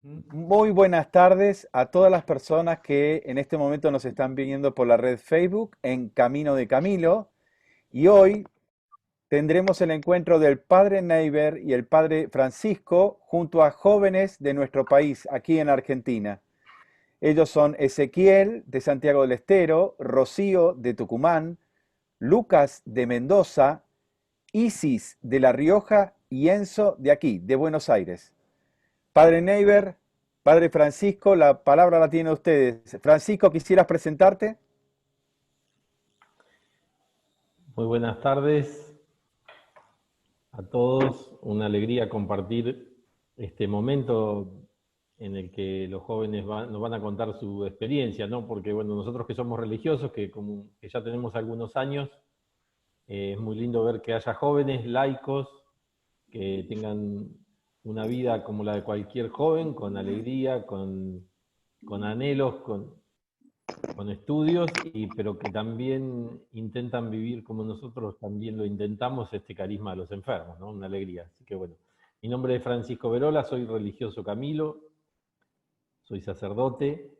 Muy buenas tardes a todas las personas que en este momento nos están viendo por la red Facebook en Camino de Camilo. Y hoy tendremos el encuentro del Padre Neiber y el Padre Francisco junto a jóvenes de nuestro país, aquí en Argentina. Ellos son Ezequiel de Santiago del Estero, Rocío de Tucumán, Lucas de Mendoza, Isis de La Rioja y Enzo de aquí, de Buenos Aires. Padre Neiber, Padre Francisco, la palabra la tiene ustedes. Francisco, ¿quisieras presentarte? Muy buenas tardes a todos. Una alegría compartir este momento en el que los jóvenes nos van a contar su experiencia, ¿no? Porque, bueno, nosotros que somos religiosos, que ya tenemos algunos años, es muy lindo ver que haya jóvenes laicos que tengan una vida como la de cualquier joven, con alegría, con anhelos, con estudios, pero que también intentan vivir como nosotros también lo intentamos, este carisma de los enfermos, ¿no? Una alegría. Así que bueno, mi nombre es Francisco Verola, soy religioso Camilo, soy sacerdote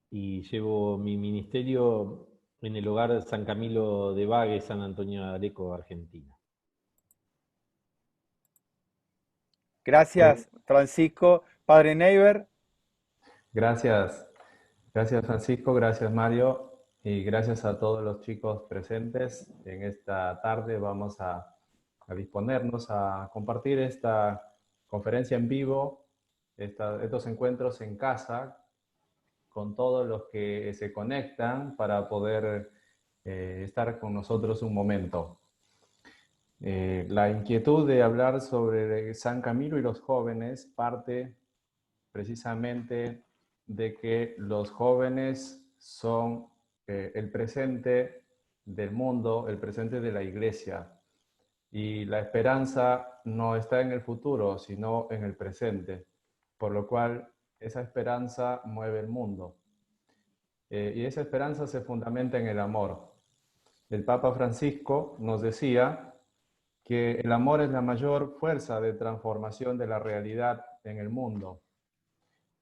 y llevo mi ministerio en el hogar San Camilo de Bague, San Antonio de Areco, Argentina. Gracias, Francisco. Padre Neiber, Gracias, gracias Francisco, gracias Mario y gracias a todos los chicos presentes. En esta tarde vamos a disponernos a compartir esta conferencia en vivo, estos encuentros en casa con todos los que se conectan para poder estar con nosotros un momento. La inquietud de hablar sobre San Camilo y los jóvenes parte precisamente de que los jóvenes son el presente del mundo, el presente de la iglesia. Y la esperanza no está en el futuro, sino en el presente. Por lo cual, esa esperanza mueve el mundo. Y esa esperanza se fundamenta en el amor. El Papa Francisco nos decía que el amor es la mayor fuerza de transformación de la realidad en el mundo,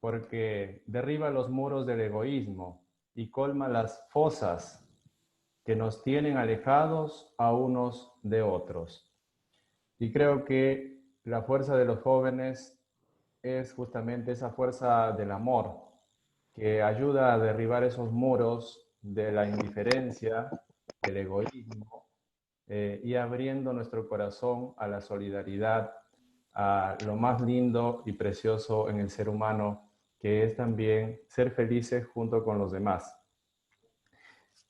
porque derriba los muros del egoísmo y colma las fosas que nos tienen alejados a unos de otros. Y creo que la fuerza de los jóvenes es justamente esa fuerza del amor, que ayuda a derribar esos muros de la indiferencia, del egoísmo, y abriendo nuestro corazón a la solidaridad, a lo más lindo y precioso en el ser humano, que es también ser felices junto con los demás.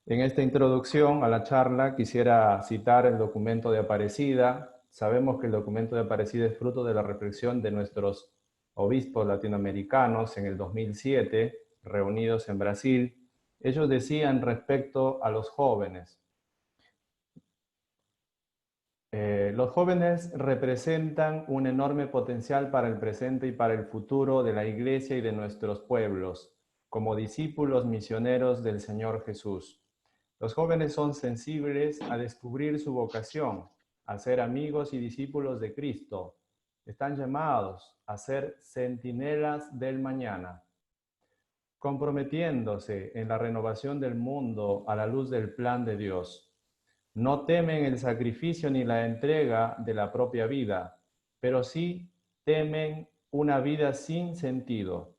En esta introducción a la charla quisiera citar el documento de Aparecida. Sabemos que el documento de Aparecida es fruto de la reflexión de nuestros obispos latinoamericanos en el 2007, reunidos en Brasil. Ellos decían respecto a los jóvenes: los jóvenes representan un enorme potencial para el presente y para el futuro de la Iglesia y de nuestros pueblos, como discípulos misioneros del Señor Jesús. Los jóvenes son sensibles a descubrir su vocación, a ser amigos y discípulos de Cristo. Están llamados a ser centinelas del mañana, comprometiéndose en la renovación del mundo a la luz del plan de Dios. No temen el sacrificio ni la entrega de la propia vida, pero sí temen una vida sin sentido.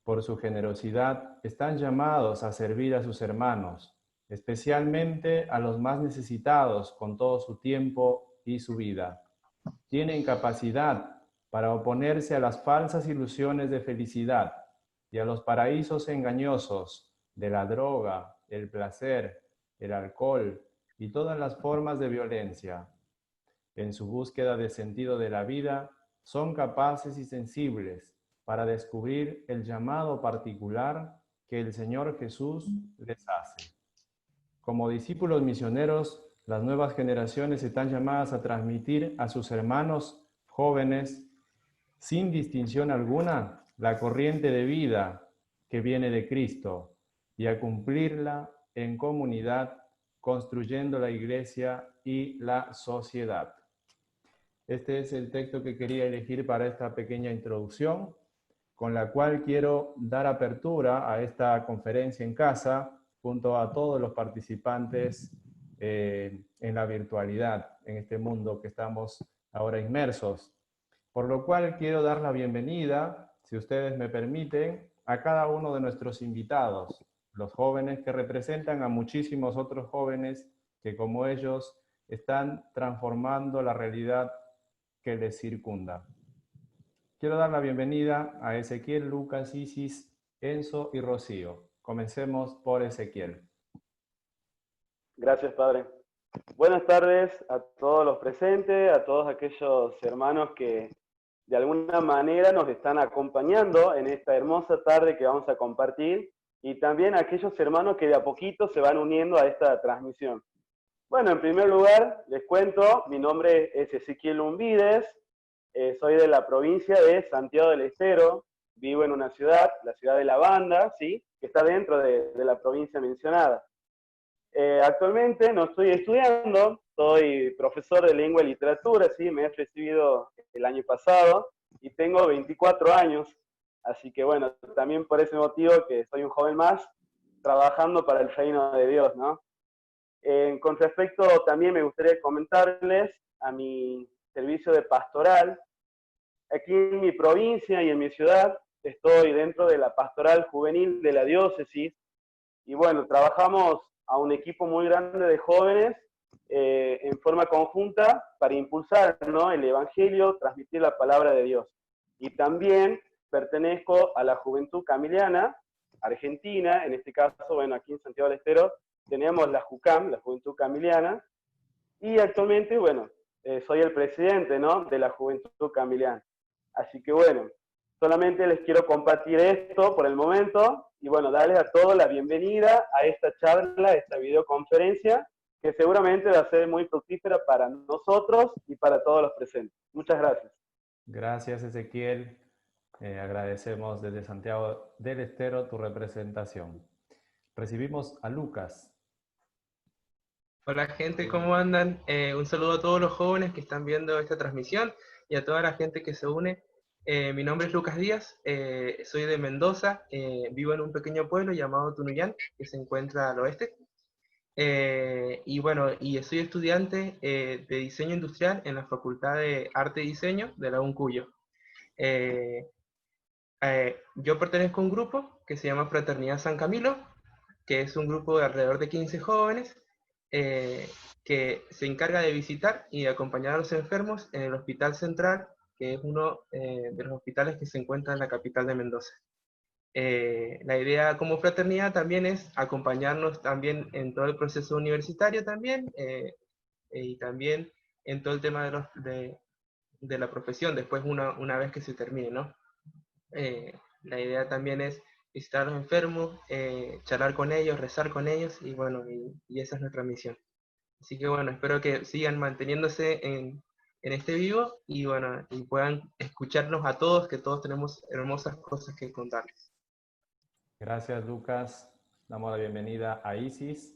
Por su generosidad están llamados a servir a sus hermanos, especialmente a los más necesitados con todo su tiempo y su vida. Tienen capacidad para oponerse a las falsas ilusiones de felicidad y a los paraísos engañosos de la droga, el placer, el alcohol y todas las formas de violencia. En su búsqueda de sentido de la vida, son capaces y sensibles para descubrir el llamado particular que el Señor Jesús les hace. Como discípulos misioneros, las nuevas generaciones están llamadas a transmitir a sus hermanos jóvenes, sin distinción alguna, la corriente de vida que viene de Cristo y a cumplirla en comunidad, construyendo la iglesia y la sociedad. Este es el texto que quería elegir para esta pequeña introducción. con la cual quiero dar apertura a esta conferencia en casa junto a todos los participantes en la virtualidad, en este mundo que estamos ahora inmersos. Por lo cual quiero dar la bienvenida, si ustedes me permiten, a cada uno de nuestros invitados, los jóvenes que representan a muchísimos otros jóvenes que como ellos están transformando la realidad que les circunda. Quiero dar la bienvenida a Ezequiel, Lucas, Isis, Enzo y Rocío. Comencemos por Ezequiel. Gracias, Padre. Buenas tardes a todos los presentes, a todos aquellos hermanos que de alguna manera nos están acompañando en esta hermosa tarde que vamos a compartir, y también a aquellos hermanos que de a poquito se van uniendo a esta transmisión. Bueno, en primer lugar, les cuento, mi nombre es Ezequiel Umbides, soy de la provincia de Santiago del Estero, vivo en una ciudad, la ciudad de La Banda, ¿sí?, que está dentro de la provincia mencionada. Actualmente no estoy estudiando, soy profesor de lengua y literatura, ¿sí? Me he recibido el año pasado y tengo 24 años, así que bueno, también por ese motivo que soy un joven más trabajando para el reino de Dios, ¿no? Con respecto también me gustaría comentarles a mi servicio de pastoral. Aquí en mi provincia y en mi ciudad estoy dentro de la pastoral juvenil de la diócesis y bueno, trabajamos a un equipo muy grande de jóvenes en forma conjunta para impulsar, ¿no?, el Evangelio, transmitir la palabra de Dios. Y también pertenezco a la Juventud Camiliana Argentina, en este caso, bueno, aquí en Santiago del Estero tenemos la JUCAM, la Juventud Camiliana, y actualmente, bueno, soy el presidente, ¿no?, de la Juventud Camiliana. Así que bueno, solamente les quiero compartir esto por el momento y bueno, darles a todos la bienvenida a esta charla, a esta videoconferencia, que seguramente va a ser muy fructífera para nosotros y para todos los presentes. Muchas gracias. Gracias, Ezequiel. Agradecemos desde Santiago del Estero tu representación. Recibimos a Lucas. Hola gente, ¿cómo andan? Un saludo a todos los jóvenes que están viendo esta transmisión y a toda la gente que se une. Mi nombre es Lucas Díaz, soy de Mendoza, vivo en un pequeño pueblo llamado Tunuyán, que se encuentra al oeste. Y bueno, y soy estudiante de diseño industrial en la Facultad de Arte y Diseño de la UNCUYO. Yo pertenezco a un grupo que se llama Fraternidad San Camilo, que es un grupo de alrededor de 15 jóvenes que se encarga de visitar y de acompañar a los enfermos en el Hospital Central, que es uno de los hospitales que se encuentra en la capital de Mendoza. La idea como fraternidad también es acompañarnos también en todo el proceso universitario también, y también en todo el tema de la profesión, después una vez que se termine, ¿no? La idea también es visitar a los enfermos, charlar con ellos, rezar con ellos, y bueno, y esa es nuestra misión. Así que bueno, espero que sigan manteniéndose en este vivo, y bueno, y puedan escucharnos a todos, que todos tenemos hermosas cosas que contarles. Gracias, Lucas. Damos la bienvenida a Isis.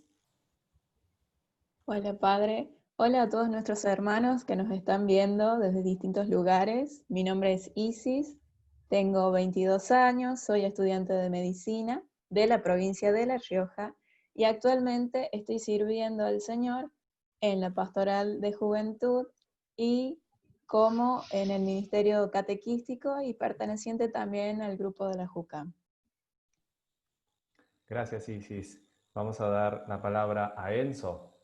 Hola, Padre. Hola a todos nuestros hermanos que nos están viendo desde distintos lugares. Mi nombre es Isis, tengo 22 años, soy estudiante de medicina de la provincia de La Rioja y actualmente estoy sirviendo al Señor en la pastoral de juventud y como en el ministerio catequístico y perteneciente también al grupo de la JUCAM. Gracias, Isis. Vamos a dar la palabra a Enzo.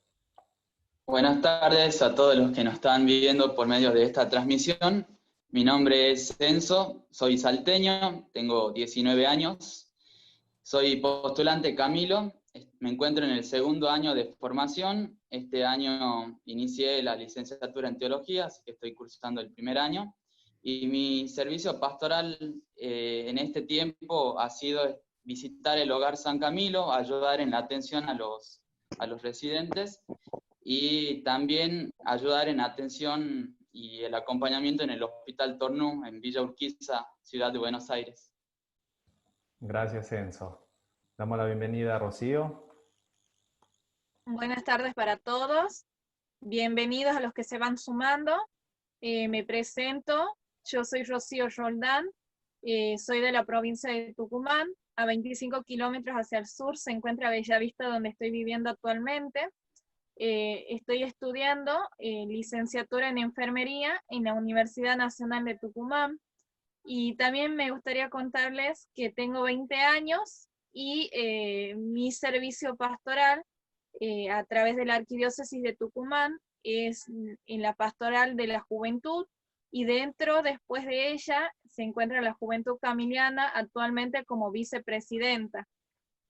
Buenas tardes a todos los que nos están viendo por medio de esta transmisión. Mi nombre es Enzo, soy salteño, tengo 19 años, soy postulante Camilo, me encuentro en el segundo año de formación. Este año inicié la licenciatura en teología, así que estoy cursando el primer año. Y mi servicio pastoral en este tiempo ha sido visitar el Hogar San Camilo, ayudar en la atención a los residentes, y también ayudar en atención y el acompañamiento en el Hospital Tornú, en Villa Urquiza, ciudad de Buenos Aires. Gracias, Enzo. Damos la bienvenida a Rocío. Buenas tardes para todos. Bienvenidos a los que se van sumando. Me presento. Yo soy Rocío Roldán. Soy de la provincia de Tucumán. A 25 kilómetros hacia el sur se encuentra Bellavista, donde estoy viviendo actualmente. Estoy estudiando licenciatura en enfermería en la Universidad Nacional de Tucumán. Y también me gustaría contarles que tengo 20 años y mi servicio pastoral a través de la Arquidiócesis de Tucumán es en la pastoral de la juventud, y dentro, después de ella, se encuentra la Juventud Camiliana, actualmente como vicepresidenta.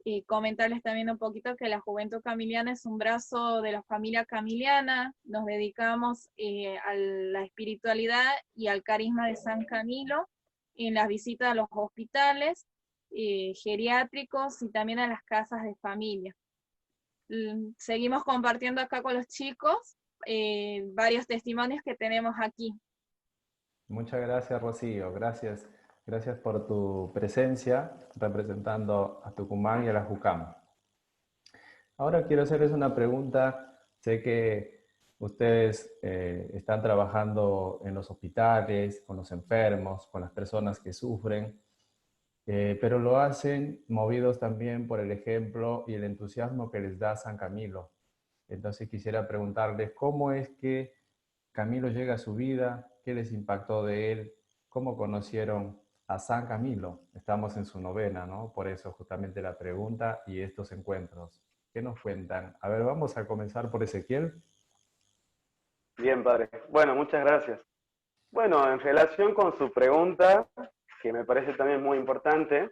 Y comentarles también un poquito que la Juventud Camiliana es un brazo de la familia camiliana. Nos dedicamos a la espiritualidad y al carisma de San Camilo en las visitas a los hospitales geriátricos y también a las casas de familia. Seguimos compartiendo acá con los chicos varios testimonios que tenemos aquí. Muchas gracias, Rocío. Gracias. Gracias por tu presencia representando a Tucumán y a la JUCAM. Ahora quiero hacerles una pregunta. Sé que ustedes están trabajando en los hospitales, con los enfermos, con las personas que sufren, pero lo hacen movidos también por el ejemplo y el entusiasmo que les da San Camilo. Entonces quisiera preguntarles cómo es que Camilo llega a su vida, qué les impactó de él, cómo conocieron a San Camilo. Estamos en su novena, ¿no? Por eso justamente la pregunta y estos encuentros. ¿Qué nos cuentan? A ver, vamos a comenzar por Ezequiel. Bien, padre. Bueno, muchas gracias. Bueno, en relación con su pregunta, que me parece también muy importante,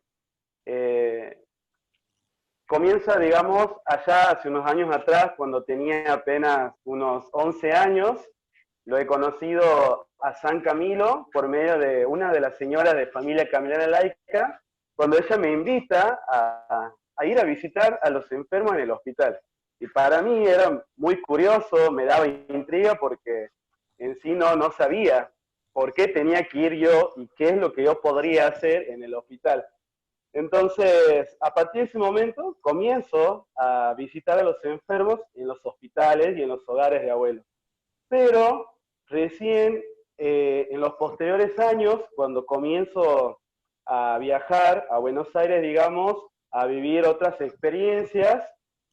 comienza, digamos, allá hace unos años atrás, cuando tenía apenas unos 11 años. Lo he conocido a San Camilo por medio de una de las señoras de familia camiliana laica, cuando ella me invita a ir a visitar a los enfermos en el hospital. Y para mí era muy curioso, me daba intriga porque en sí no sabía por qué tenía que ir yo y qué es lo que yo podría hacer en el hospital. Entonces, a partir de ese momento, comienzo a visitar a los enfermos en los hospitales y en los hogares de abuelos. Pero recién en los posteriores años, cuando comienzo a viajar a Buenos Aires, digamos, a vivir otras experiencias,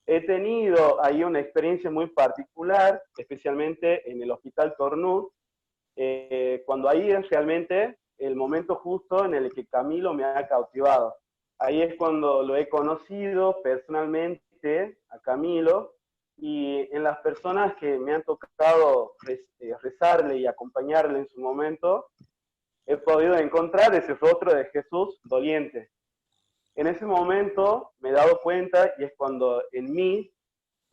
he tenido ahí una experiencia muy particular, especialmente en el Hospital Cornut, cuando ahí es realmente el momento justo en el que Camilo me ha cautivado. Ahí es cuando lo he conocido personalmente a Camilo, y en las personas que me han tocado rezarle y acompañarle en su momento, he podido encontrar ese rostro de Jesús doliente. En ese momento me he dado cuenta, y es cuando en mí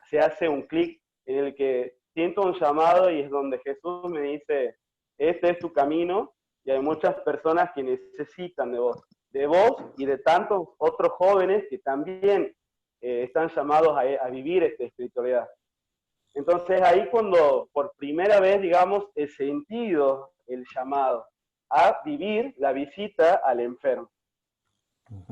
se hace un clic en el que siento un llamado, y es donde Jesús me dice, este es tu camino, y hay muchas personas que necesitan de vos y de tantos otros jóvenes que también están llamados a vivir esta espiritualidad. Entonces ahí cuando por primera vez, digamos, he sentido el llamado a vivir la visita al enfermo.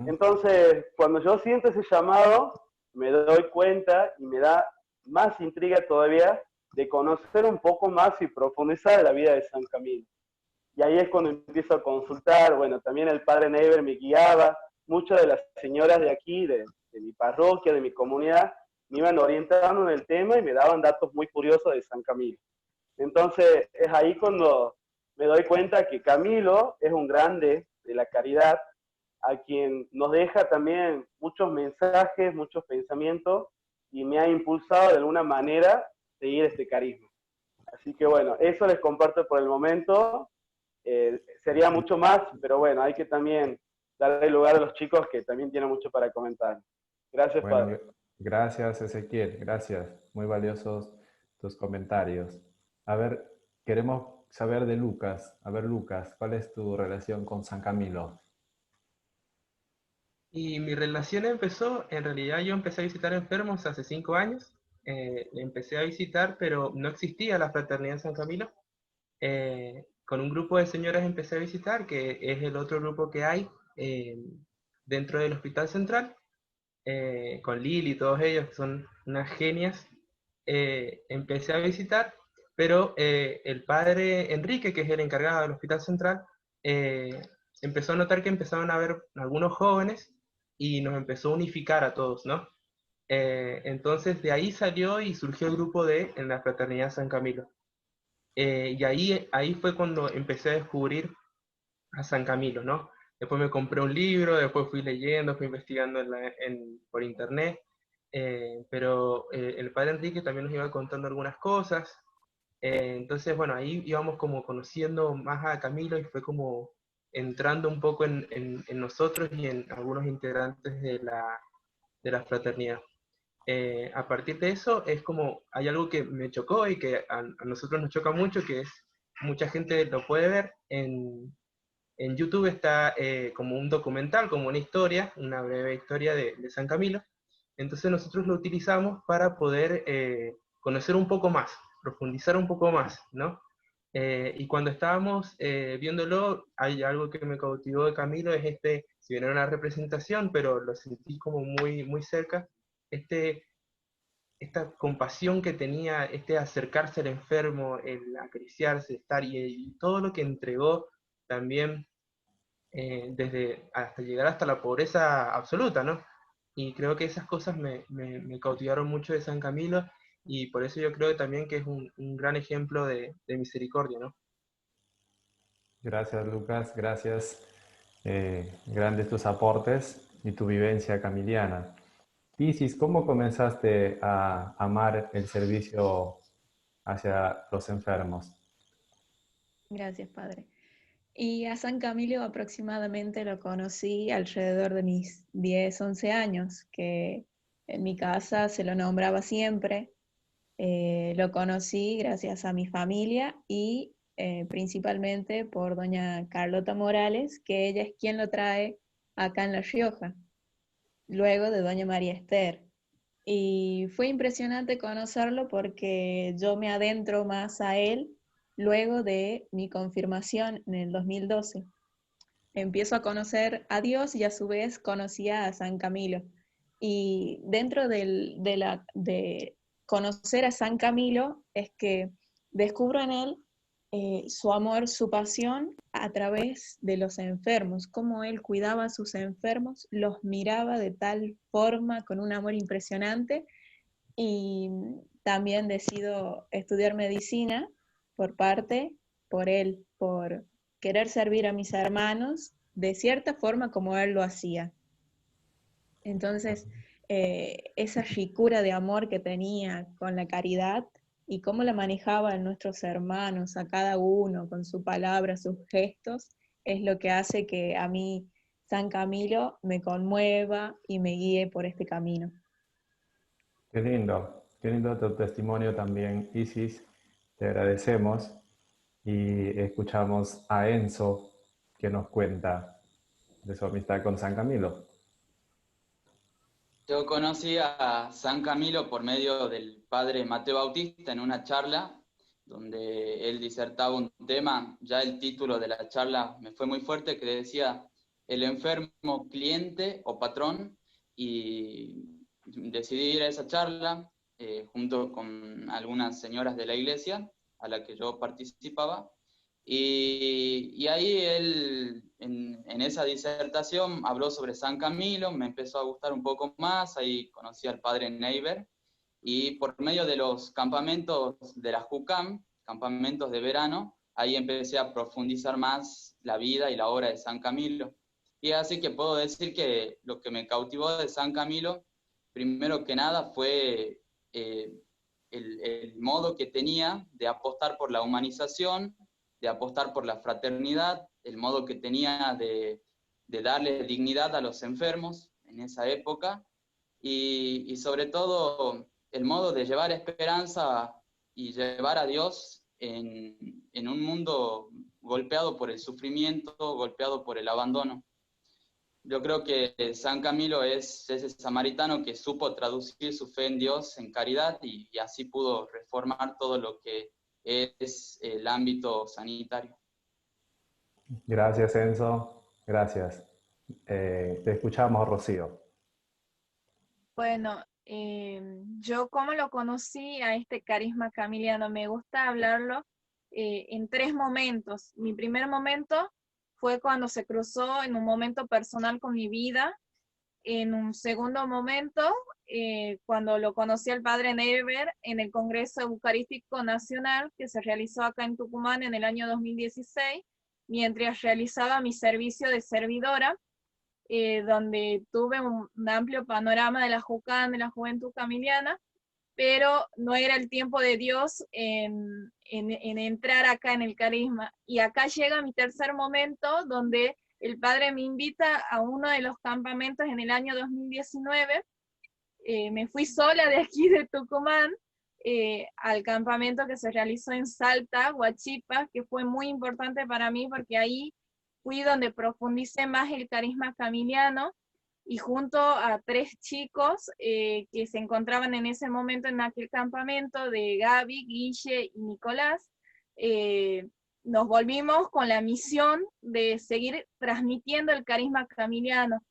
Entonces, cuando yo siento ese llamado, me doy cuenta y me da más intriga todavía de conocer un poco más y profundizar la vida de San Camilo. Y ahí es cuando empiezo a consultar, bueno, también el padre Neiber me guiaba, muchas de las señoras de aquí, de mi parroquia, de mi comunidad, me iban orientando en el tema y me daban datos muy curiosos de San Camilo. Entonces, es ahí cuando me doy cuenta que Camilo es un grande de la caridad, a quien nos deja también muchos mensajes, muchos pensamientos, y me ha impulsado de alguna manera a seguir este carisma. Así que bueno, eso les comparto por el momento. Sería mucho más, pero bueno, hay que también darle lugar a los chicos que también tienen mucho para comentar. Gracias, Bueno, padre. gracias, Ezequiel. Gracias. Muy valiosos tus comentarios. A ver, queremos saber de Lucas. A ver, Lucas, ¿cuál es tu relación con San Camilo? Y mi relación empezó, en realidad yo empecé a visitar enfermos hace 5 años. Empecé a visitar, pero no existía la Fraternidad San Camilo. Con un grupo de señoras empecé a visitar, que es el otro grupo que hay dentro del Hospital Central, con Lili y todos ellos, que son unas genias. Empecé a visitar, pero el padre Enrique, que es el encargado del Hospital Central, empezó a notar que empezaban a haber algunos jóvenes y nos empezó a unificar a todos, ¿no? Entonces de ahí salió y surgió el grupo en la Fraternidad San Camilo. Y ahí fue cuando empecé a descubrir a San Camilo, ¿no? Después me compré un libro, después fui leyendo, fui investigando por internet, pero el padre Enrique también nos iba contando algunas cosas. Entonces, bueno, ahí íbamos como conociendo más a Camilo y fue como entrando un poco en nosotros y en algunos integrantes de la fraternidad. A partir de eso es como, hay algo que me chocó y que a nosotros nos choca mucho, que es, mucha gente lo puede ver, en YouTube está como un documental, como una historia, una breve historia de San Camilo. Entonces nosotros lo utilizamos para poder conocer un poco más, profundizar un poco más, ¿no? Y cuando estábamos viéndolo, hay algo que me cautivó de Camilo, es si bien era una representación, pero lo sentí como muy, muy cerca, esta compasión que tenía, acercarse al enfermo, el acariciarse, estar y todo lo que entregó también desde hasta llegar hasta la pobreza absoluta, ¿no? Y creo que esas cosas me cautivaron mucho de San Camilo y por eso yo creo también que es un gran ejemplo de misericordia, ¿no? Gracias, Lucas, gracias. Grandes tus aportes y tu vivencia camiliana. Isis, ¿cómo comenzaste a amar el servicio hacia los enfermos? Gracias, Padre. Y a San Camilo aproximadamente lo conocí alrededor de mis 10, 11 años, que en mi casa se lo nombraba siempre. Lo conocí gracias a mi familia y principalmente por doña Carlota Morales, que ella es quien lo trae acá en La Rioja, luego de doña María Esther. Y fue impresionante conocerlo porque yo me adentro más a él luego de mi confirmación en el 2012. Empiezo a conocer a Dios y a su vez conocía a San Camilo. Y dentro de conocer a San Camilo es que descubro en él su amor, su pasión a través de los enfermos, cómo él cuidaba a sus enfermos, los miraba de tal forma, con un amor impresionante. Y también decido estudiar medicina por él, por querer servir a mis hermanos de cierta forma como él lo hacía. Entonces, esa ricura de amor que tenía con la caridad y cómo la manejaba en nuestros hermanos, a cada uno, con su palabra, sus gestos, es lo que hace que a mí San Camilo me conmueva y me guíe por este camino. Qué lindo tu testimonio también, Isis. Te agradecemos y escuchamos a Enzo que nos cuenta de su amistad con San Camilo. Yo conocí a San Camilo por medio del padre Mateo Bautista en una charla donde él disertaba un tema. Ya el título de la charla me fue muy fuerte, que decía el enfermo, cliente o patrón, y decidí ir a esa charla junto con algunas señoras de la iglesia a la que yo participaba. Y ahí él, en esa disertación, habló sobre San Camilo, me empezó a gustar un poco más, ahí conocí al padre Neiber, y por medio de los campamentos de la JUCAM, campamentos de verano, ahí empecé a profundizar más la vida y la obra de San Camilo. Y así que puedo decir que lo que me cautivó de San Camilo, primero que nada, fue el modo que tenía de apostar por la humanización, de apostar por la fraternidad, el modo que tenía de darle dignidad a los enfermos en esa época y sobre todo el modo de llevar esperanza y llevar a Dios en un mundo golpeado por el sufrimiento, golpeado por el abandono. Yo creo que San Camilo es ese samaritano que supo traducir su fe en Dios en caridad y así pudo reformar todo lo que es el ámbito sanitario. Gracias, Enzo. Gracias. Te escuchamos, Rocío. Bueno, yo como lo conocí a este carisma camiliano, me gusta hablarlo en tres momentos. Mi primer momento fue cuando se cruzó en un momento personal con mi vida. En un segundo momento, cuando lo conocí al padre Never en el Congreso Eucarístico Nacional que se realizó acá en Tucumán en el año 2016, mientras realizaba mi servicio de servidora, donde tuve un amplio panorama de la JUCAN, de la Juventud Camiliana, pero no era el tiempo de Dios en entrar acá en el carisma. Y acá llega mi tercer momento, donde el padre me invita a uno de los campamentos en el año 2019. Me fui sola de aquí de Tucumán al campamento que se realizó en Salta, Huachipa, que fue muy importante para mí porque ahí fui donde profundicé más el carisma camiliano, y junto a 3 chicos que se encontraban en ese momento en aquel campamento, de Gaby, Guille y Nicolás, nos volvimos con la misión de seguir transmitiendo el carisma camiliano,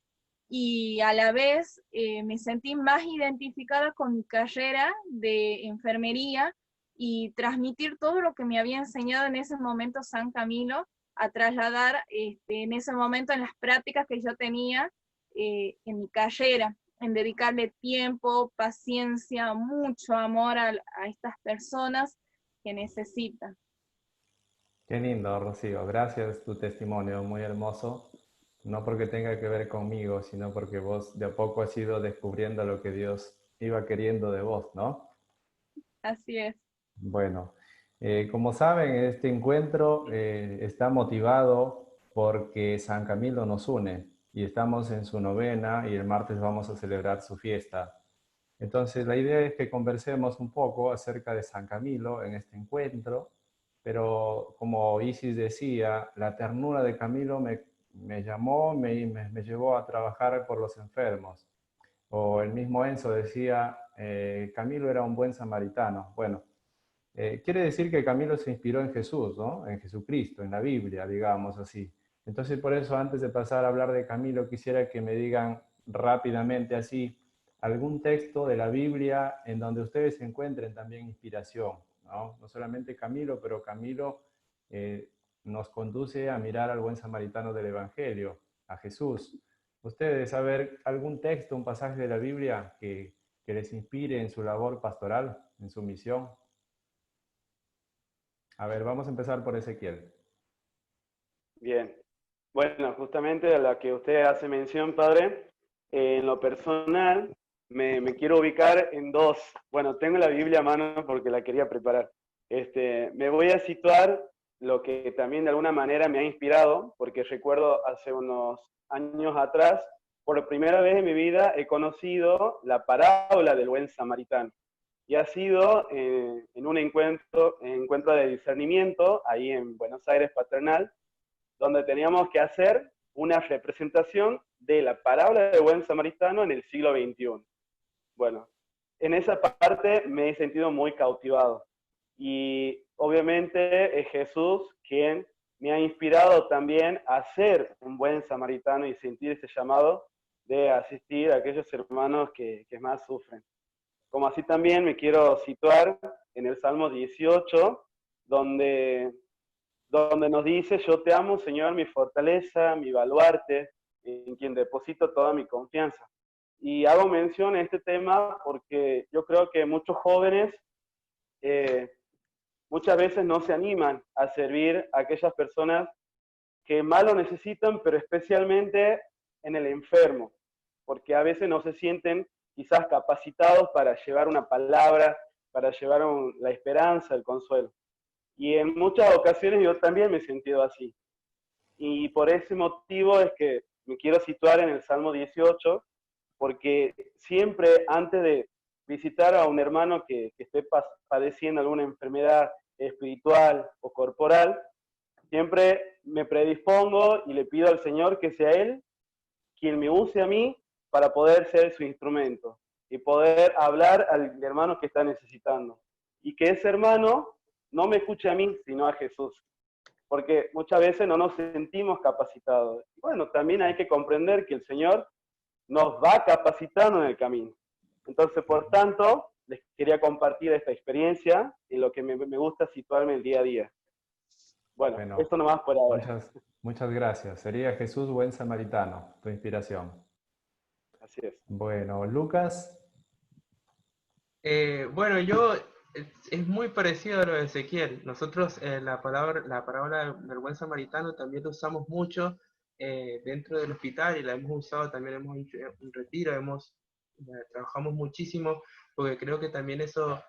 y a la vez me sentí más identificada con mi carrera de enfermería y transmitir todo lo que me había enseñado en ese momento San Camilo, a trasladar en ese momento en las prácticas que yo tenía en mi carrera, en dedicarle tiempo, paciencia, mucho amor a estas personas que necesitan. Qué lindo, Rocío. Gracias, tu testimonio, muy hermoso. No porque tenga que ver conmigo, sino porque vos de a poco has ido descubriendo lo que Dios iba queriendo de vos, ¿no? Así es. Bueno, como saben, este encuentro está motivado porque San Camilo nos une y estamos en su novena y el martes vamos a celebrar su fiesta. Entonces, la idea es que conversemos un poco acerca de San Camilo en este encuentro, pero como Isis decía, la ternura de Camilo me llamó, me llevó a trabajar por los enfermos. O el mismo Enzo decía, Camilo era un buen samaritano. Bueno, quiere decir que Camilo se inspiró en Jesús, ¿no? En Jesucristo, en la Biblia, digamos así. Entonces, por eso, antes de pasar a hablar de Camilo, quisiera que me digan rápidamente así algún texto de la Biblia en donde ustedes encuentren también inspiración, ¿no? No solamente Camilo, pero Camilo nos conduce a mirar al buen samaritano del Evangelio, a Jesús. Ustedes, a ver, algún texto, un pasaje de la Biblia que les inspire en su labor pastoral, en su misión. A ver, vamos a empezar por Ezequiel. Bien. Bueno, justamente a la que usted hace mención, padre, en lo personal me quiero ubicar en dos. Bueno, tengo la Biblia a mano porque la quería preparar. Me voy a situar lo que también de alguna manera me ha inspirado, porque recuerdo hace unos años atrás, por primera vez en mi vida he conocido la parábola del buen samaritano. Y ha sido en un encuentro de discernimiento, ahí en Buenos Aires Paternal, donde teníamos que hacer una representación de la parábola del buen samaritano en el siglo XXI. Bueno, en esa parte me he sentido muy cautivado. Y obviamente es Jesús quien me ha inspirado también a ser un buen samaritano y sentir ese llamado de asistir a aquellos hermanos que más sufren. Como así también me quiero situar en el Salmo 18, donde nos dice, yo te amo, Señor, mi fortaleza, mi baluarte, en quien deposito toda mi confianza. Y hago mención a este tema porque yo creo que muchos jóvenes muchas veces no se animan a servir a aquellas personas que más lo necesitan, pero especialmente en el enfermo, porque a veces no se sienten quizás capacitados para llevar una palabra, para llevar la esperanza, el consuelo. Y en muchas ocasiones yo también me he sentido así. Y por ese motivo es que me quiero situar en el Salmo 18, porque siempre antes de visitar a un hermano que esté padeciendo alguna enfermedad espiritual o corporal, siempre me predispongo y le pido al Señor que sea Él quien me use a mí para poder ser su instrumento y poder hablar al hermano que está necesitando. Y que ese hermano no me escuche a mí, sino a Jesús. Porque muchas veces no nos sentimos capacitados. Y bueno, también hay que comprender que el Señor nos va capacitando en el camino. Entonces, por tanto, les quería compartir esta experiencia en lo que me gusta situarme el día a día. Bueno, eso nomás por ahora. Muchas gracias. Sería Jesús Buen Samaritano, tu inspiración. Así es. Bueno, Lucas. Bueno, es muy parecido a lo de Ezequiel. Nosotros la parábola del buen samaritano también la usamos mucho dentro del hospital y la hemos usado, también hemos hecho un retiro, trabajamos muchísimo, porque creo que también eso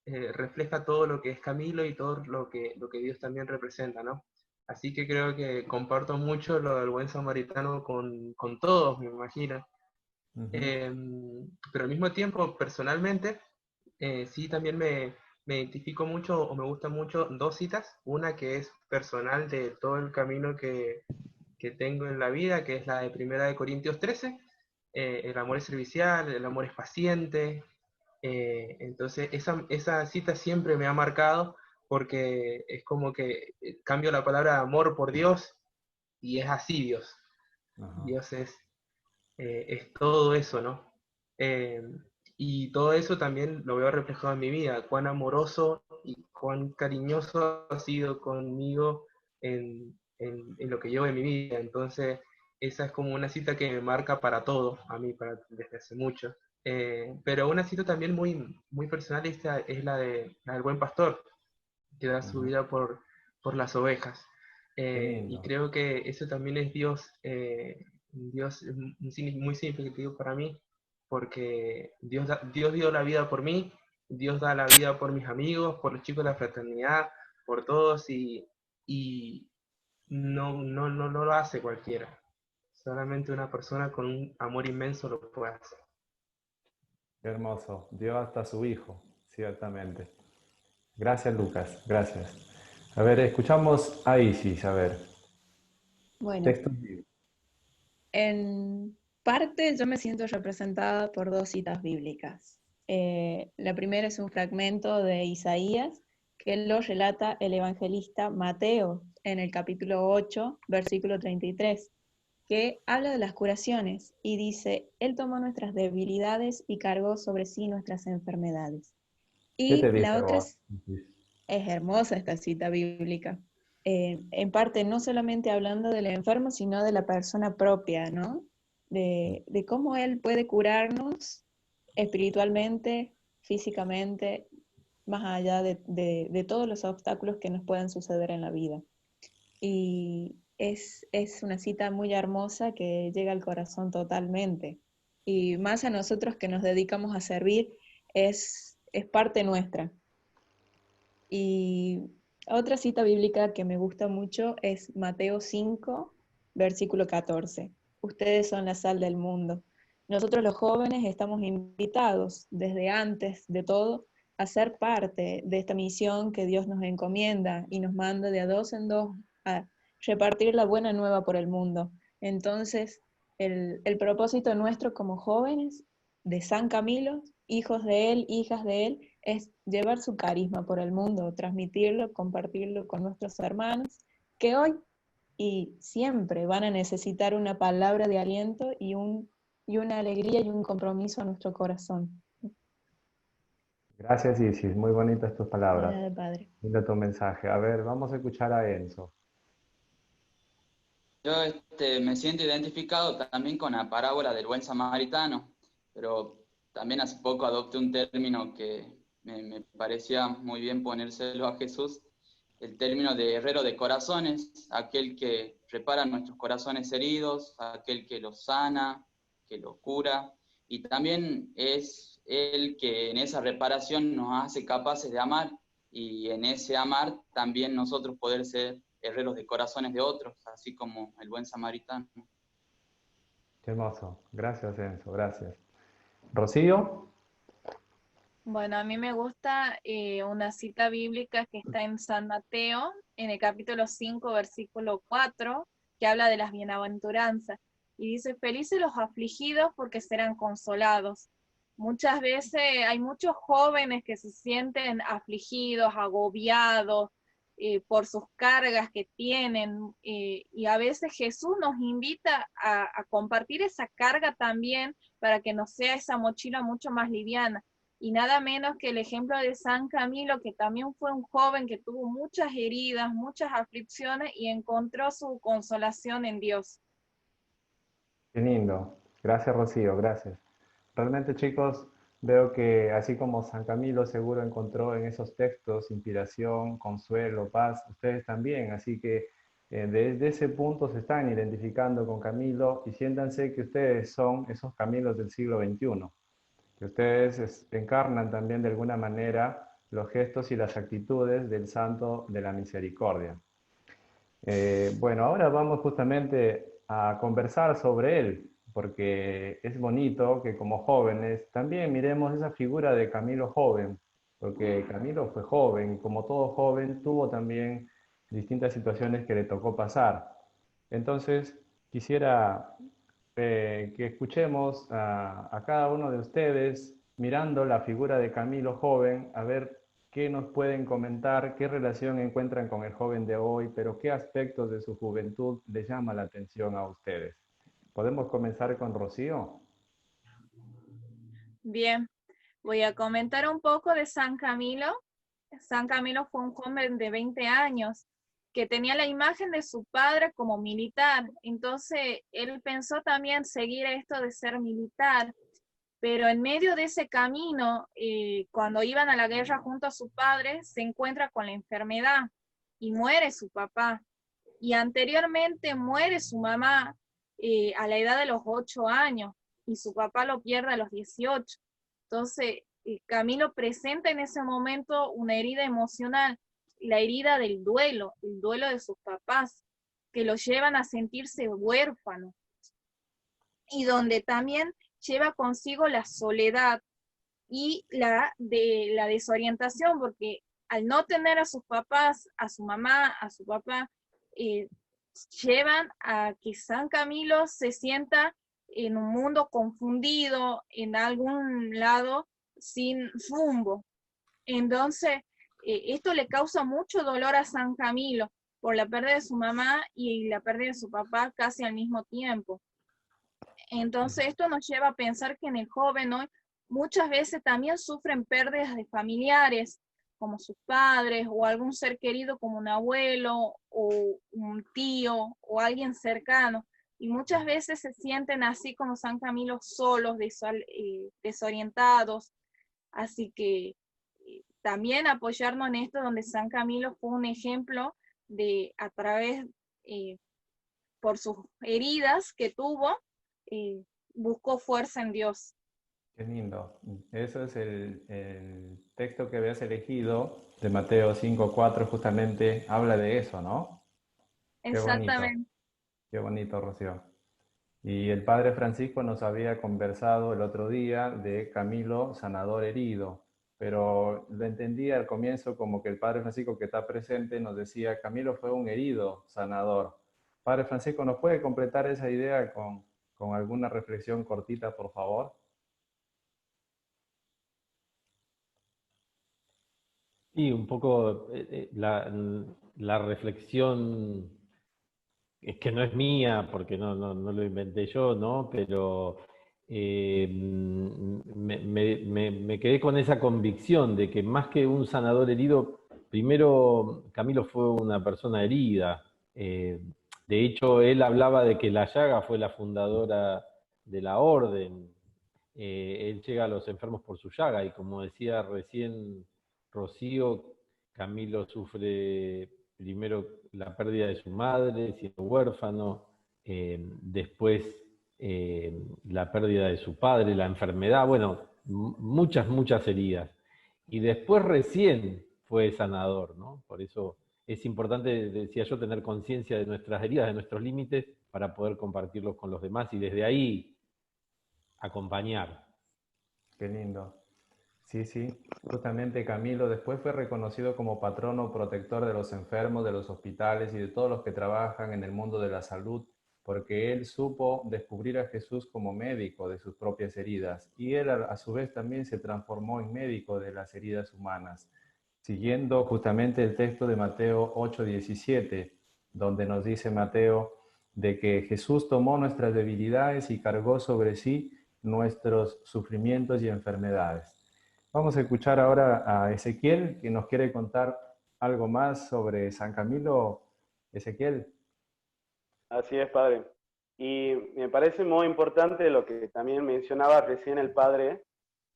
refleja todo lo que es Camilo y todo lo que Dios también representa, ¿no? Así que creo que comparto mucho lo del buen samaritano con todos, me imagino. Pero al mismo tiempo, personalmente, sí también me identifico mucho o me gustan mucho dos citas. Una que es personal de todo el camino que tengo en la vida, que es la de Primera de Corintios 13. El amor es servicial, el amor es paciente. Entonces, esa cita siempre me ha marcado porque es como que cambio la palabra amor por Dios y es así Dios. Ajá. Dios es todo eso, ¿no? Y todo eso también lo veo reflejado en mi vida, cuán amoroso y cuán cariñoso ha sido conmigo en lo que llevo en mi vida. Entonces, esa es como una cita que me marca para todo, a mí, desde hace mucho. Pero una cita también muy personal es la del buen pastor, que da su vida por las ovejas. Y creo que eso también es Dios. Dios es muy significativo para mí, porque Dios dio la vida por mí, Dios da la vida por mis amigos, por los chicos de la fraternidad, por todos, y no lo hace cualquiera. Solamente una persona con un amor inmenso lo puede hacer. Qué hermoso. Dio hasta su hijo, ciertamente. Gracias, Lucas. Gracias. A ver, escuchamos a Isis, a ver. Bueno, Texto. en parte yo me siento representada por dos citas bíblicas. La primera es un fragmento de Isaías que lo relata el evangelista Mateo en el capítulo 8, versículo 33, que habla de las curaciones y dice, Él tomó nuestras debilidades y cargó sobre sí nuestras enfermedades. ¿Qué te Y dice la otra vos? es hermosa esta cita bíblica. En parte no solamente hablando del enfermo, sino de la persona propia, ¿no? De cómo Él puede curarnos espiritualmente, físicamente, más allá de todos los obstáculos que nos puedan suceder en la vida. Y es una cita muy hermosa que llega al corazón totalmente. Y más a nosotros que nos dedicamos a servir, es parte nuestra. Y otra cita bíblica que me gusta mucho es Mateo 5, versículo 14. Ustedes son la sal del mundo. Nosotros los jóvenes estamos invitados desde antes de todo a ser parte de esta misión que Dios nos encomienda y nos manda de a dos en dos a repartir la buena nueva por el mundo. Entonces, el propósito nuestro como jóvenes de San Camilo, hijos de Él, hijas de Él, es llevar su carisma por el mundo, transmitirlo, compartirlo con nuestros hermanos, que hoy y siempre van a necesitar una palabra de aliento y una alegría y un compromiso a nuestro corazón. Gracias, Isis. Muy bonitas tus palabras. Nada, Padre. Lindo tu mensaje. A ver, vamos a escuchar a Enzo. Yo me siento identificado también con la parábola del buen samaritano, pero también hace poco adopté un término que me parecía muy bien ponérselo a Jesús, el término de herrero de corazones, aquel que repara nuestros corazones heridos, aquel que los sana, que los cura, y también es el que en esa reparación nos hace capaces de amar, y en ese amar también nosotros poder ser herreros de corazones de otros, así como el buen samaritano. Qué hermoso. Gracias, Enzo. Gracias. Rocío. Bueno, a mí me gusta una cita bíblica que está en San Mateo, en el capítulo 5, versículo 4, que habla de las bienaventuranzas. Y dice, felices los afligidos porque serán consolados. Muchas veces hay muchos jóvenes que se sienten afligidos, agobiados por sus cargas que tienen. Y a veces Jesús nos invita a compartir esa carga también para que nos sea esa mochila mucho más liviana. y nada menos que el ejemplo de San Camilo, que también fue un joven que tuvo muchas heridas, muchas aflicciones y encontró su consolación en Dios. Qué lindo. Gracias, Rocío, gracias. Realmente, chicos, veo que así como San Camilo seguro encontró en esos textos inspiración, consuelo, paz, ustedes también. Así que desde ese punto se están identificando con Camilo y siéntanse que ustedes son esos Camilos del siglo XXI, que ustedes encarnan también de alguna manera los gestos y las actitudes del Santo de la Misericordia. Bueno, ahora vamos justamente a conversar sobre él, porque es bonito que como jóvenes también miremos esa figura de Camilo joven, porque Camilo fue joven y como todo joven tuvo también distintas situaciones que le tocó pasar. Entonces, quisiera que escuchemos a cada uno de ustedes mirando la figura de Camilo joven, a ver qué nos pueden comentar, qué relación encuentran con el joven de hoy, pero qué aspectos de su juventud les llama la atención a ustedes. ¿Podemos comenzar con Rocío? Bien, voy a comentar un poco de San Camilo. San Camilo fue un joven de 20 años que tenía la imagen de su padre como militar. Entonces, él pensó también seguir esto de ser militar, pero en medio de ese camino, cuando iban a la guerra junto a su padre, se encuentra con la enfermedad y muere su papá. Y anteriormente muere su mamá a la edad de los 8 años y su papá lo pierde a los 18. Entonces, Camilo presenta en ese momento una herida emocional, la herida del duelo, el duelo de sus papás, que lo llevan a sentirse huérfano y donde también lleva consigo la soledad y la desorientación, porque al no tener a sus papás, a su mamá, a su papá, eh, llevan a que San Camilo se sienta en un mundo confundido, en algún lado sin rumbo. Entonces, esto le causa mucho dolor a San Camilo por la pérdida de su mamá y la pérdida de su papá casi al mismo tiempo. Entonces, esto nos lleva a pensar que en el joven hoy muchas veces también sufren pérdidas de familiares, como sus padres, o algún ser querido como un abuelo, o un tío, o alguien cercano. Y muchas veces se sienten así como San Camilo solos, desorientados. Así que también apoyarnos en esto, donde San Camilo fue un ejemplo de, a través, por sus heridas que tuvo, buscó fuerza en Dios. Qué lindo. Eso es el texto que habías elegido de Mateo 5:4, justamente habla de eso, ¿no? Qué bonito. Exactamente. Qué bonito, Rocío. Y el padre Francisco nos había conversado el otro día de Camilo sanador herido, pero lo entendí al comienzo como que el padre Francisco que está presente nos decía, Camilo fue un herido sanador. Padre Francisco, ¿nos puede completar esa idea con alguna reflexión cortita, por favor? Y un poco la reflexión es que no es mía, porque no lo inventé yo, ¿no? Pero me quedé con esa convicción de que más que un sanador herido, primero Camilo fue una persona herida. De hecho, él hablaba de que la llaga fue la fundadora de la orden. Él llega a los enfermos por su llaga y como decía recién Rocío, Camilo sufre primero la pérdida de su madre, siendo huérfano, después la pérdida de su padre, la enfermedad, bueno, muchas heridas. Y después recién fue sanador, ¿no? Por eso es importante, decía yo, tener conciencia de nuestras heridas, de nuestros límites, para poder compartirlos con los demás y desde ahí acompañar. Qué lindo. Sí, sí, justamente Camilo después fue reconocido como patrono protector de los enfermos, de los hospitales y de todos los que trabajan en el mundo de la salud, porque él supo descubrir a Jesús como médico de sus propias heridas y él a su vez también se transformó en médico de las heridas humanas, siguiendo justamente el texto de Mateo 8:17, donde nos dice Mateo de que Jesús tomó nuestras debilidades y cargó sobre sí nuestros sufrimientos y enfermedades. Vamos a escuchar ahora a Ezequiel, que nos quiere contar algo más sobre San Camilo. Ezequiel. Así es, padre. Y me parece muy importante lo que también mencionaba recién el padre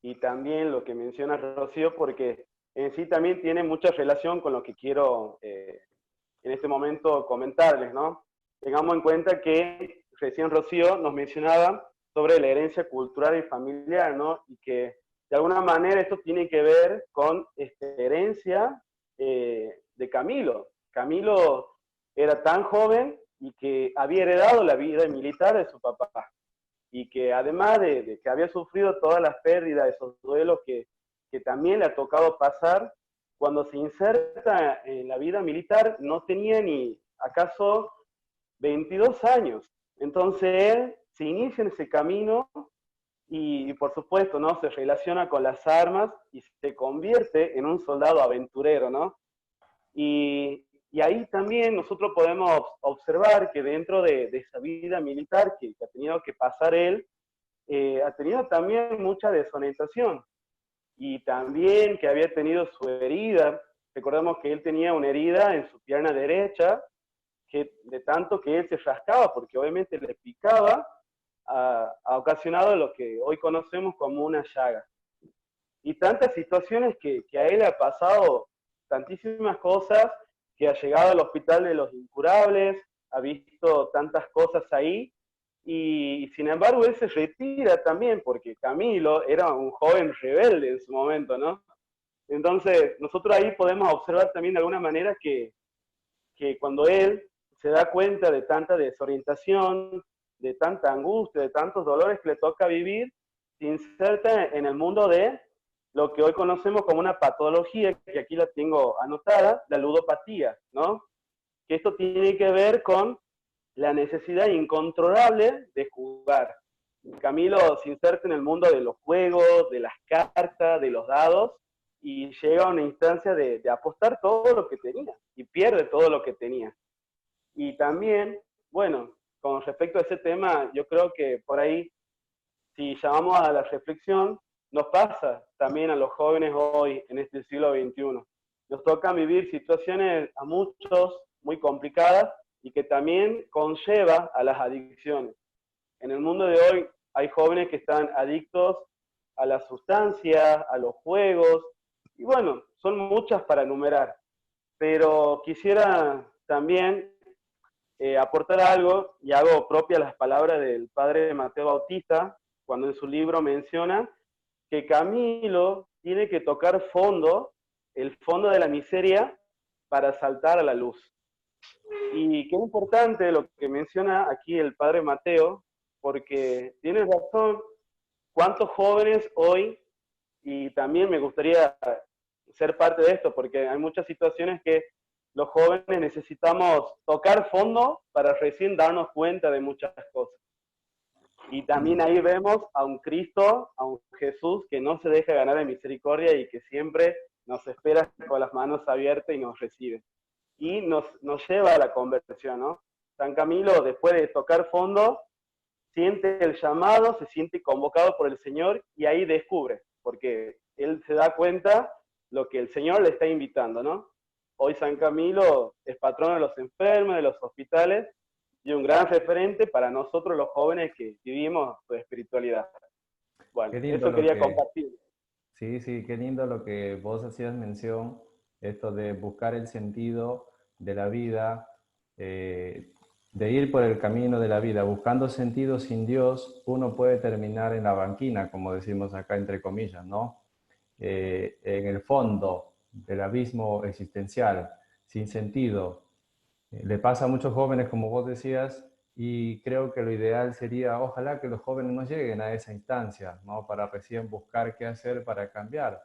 y también lo que menciona Rocío, porque en sí también tiene mucha relación con lo que quiero en este momento comentarles, ¿no? Tengamos en cuenta que recién Rocío nos mencionaba sobre la herencia cultural y familiar, ¿no? Y que de alguna manera esto tiene que ver con esta herencia de Camilo. Camilo era tan joven y que había heredado la vida militar de su papá y que además de que había sufrido todas las pérdidas, esos duelos que también le ha tocado pasar, cuando se inserta en la vida militar no tenía ni acaso 22 años. Entonces él se inicia en ese camino y por supuesto, ¿no? Se relaciona con las armas y se convierte en un soldado aventurero, ¿no? Y ahí también nosotros podemos observar que dentro de esa vida militar que ha tenido que pasar él, ha tenido también mucha desorientación y también que había tenido su herida. Recordemos que él tenía una herida en su pierna derecha, que de tanto que él se rascaba, porque obviamente le picaba, ha ocasionado lo que hoy conocemos como una llaga. Y tantas situaciones que a él le ha pasado, tantísimas cosas, que ha llegado al hospital de los incurables, ha visto tantas cosas ahí, y sin embargo él se retira también, porque Camilo era un joven rebelde en su momento, ¿no? Entonces, nosotros ahí podemos observar también de alguna manera que cuando él se da cuenta de tanta desorientación, de tanta angustia, de tantos dolores que le toca vivir, se inserta en el mundo de lo que hoy conocemos como una patología, que aquí la tengo anotada, la ludopatía, ¿no? Que esto tiene que ver con la necesidad incontrolable de jugar. Camilo se inserta en el mundo de los juegos, de las cartas, de los dados, y llega a una instancia de apostar todo lo que tenía, y pierde todo lo que tenía. Y también, bueno, con respecto a ese tema, yo creo que por ahí, si llamamos a la reflexión, nos pasa también a los jóvenes hoy, en este siglo XXI. Nos toca vivir situaciones a muchos muy complicadas y que también conlleva a las adicciones. En el mundo de hoy hay jóvenes que están adictos a las sustancias, a los juegos, y bueno, son muchas para enumerar, pero quisiera también aportar algo, y hago propia las palabras del padre Mateo Bautista, cuando en su libro menciona que Camilo tiene que tocar fondo, el fondo de la miseria, para saltar a la luz. Y qué importante lo que menciona aquí el padre Mateo, porque tiene razón, cuántos jóvenes hoy, y también me gustaría ser parte de esto, porque hay muchas situaciones que los jóvenes necesitamos tocar fondo para recién darnos cuenta de muchas cosas. Y también ahí vemos a un Cristo, a un Jesús que no se deja ganar de misericordia y que siempre nos espera con las manos abiertas y nos recibe. Y nos lleva a la conversión, ¿no? San Camilo, después de tocar fondo, siente el llamado, se siente convocado por el Señor y ahí descubre, porque él se da cuenta lo que el Señor le está invitando, ¿no? Hoy San Camilo es patrono de los enfermos, de los hospitales, y un gran referente para nosotros los jóvenes que vivimos su espiritualidad. Bueno, Qué lindo eso quería compartir. Sí, sí, qué lindo lo que vos hacías mención, esto de buscar el sentido de la vida, de ir por el camino de la vida. Buscando sentido sin Dios, uno puede terminar en la banquina, como decimos acá entre comillas, ¿no? En el fondo del abismo existencial, sin sentido. Le pasa a muchos jóvenes, como vos decías, y creo que lo ideal sería, ojalá que los jóvenes no lleguen a esa instancia, ¿no? Para recién buscar qué hacer para cambiar.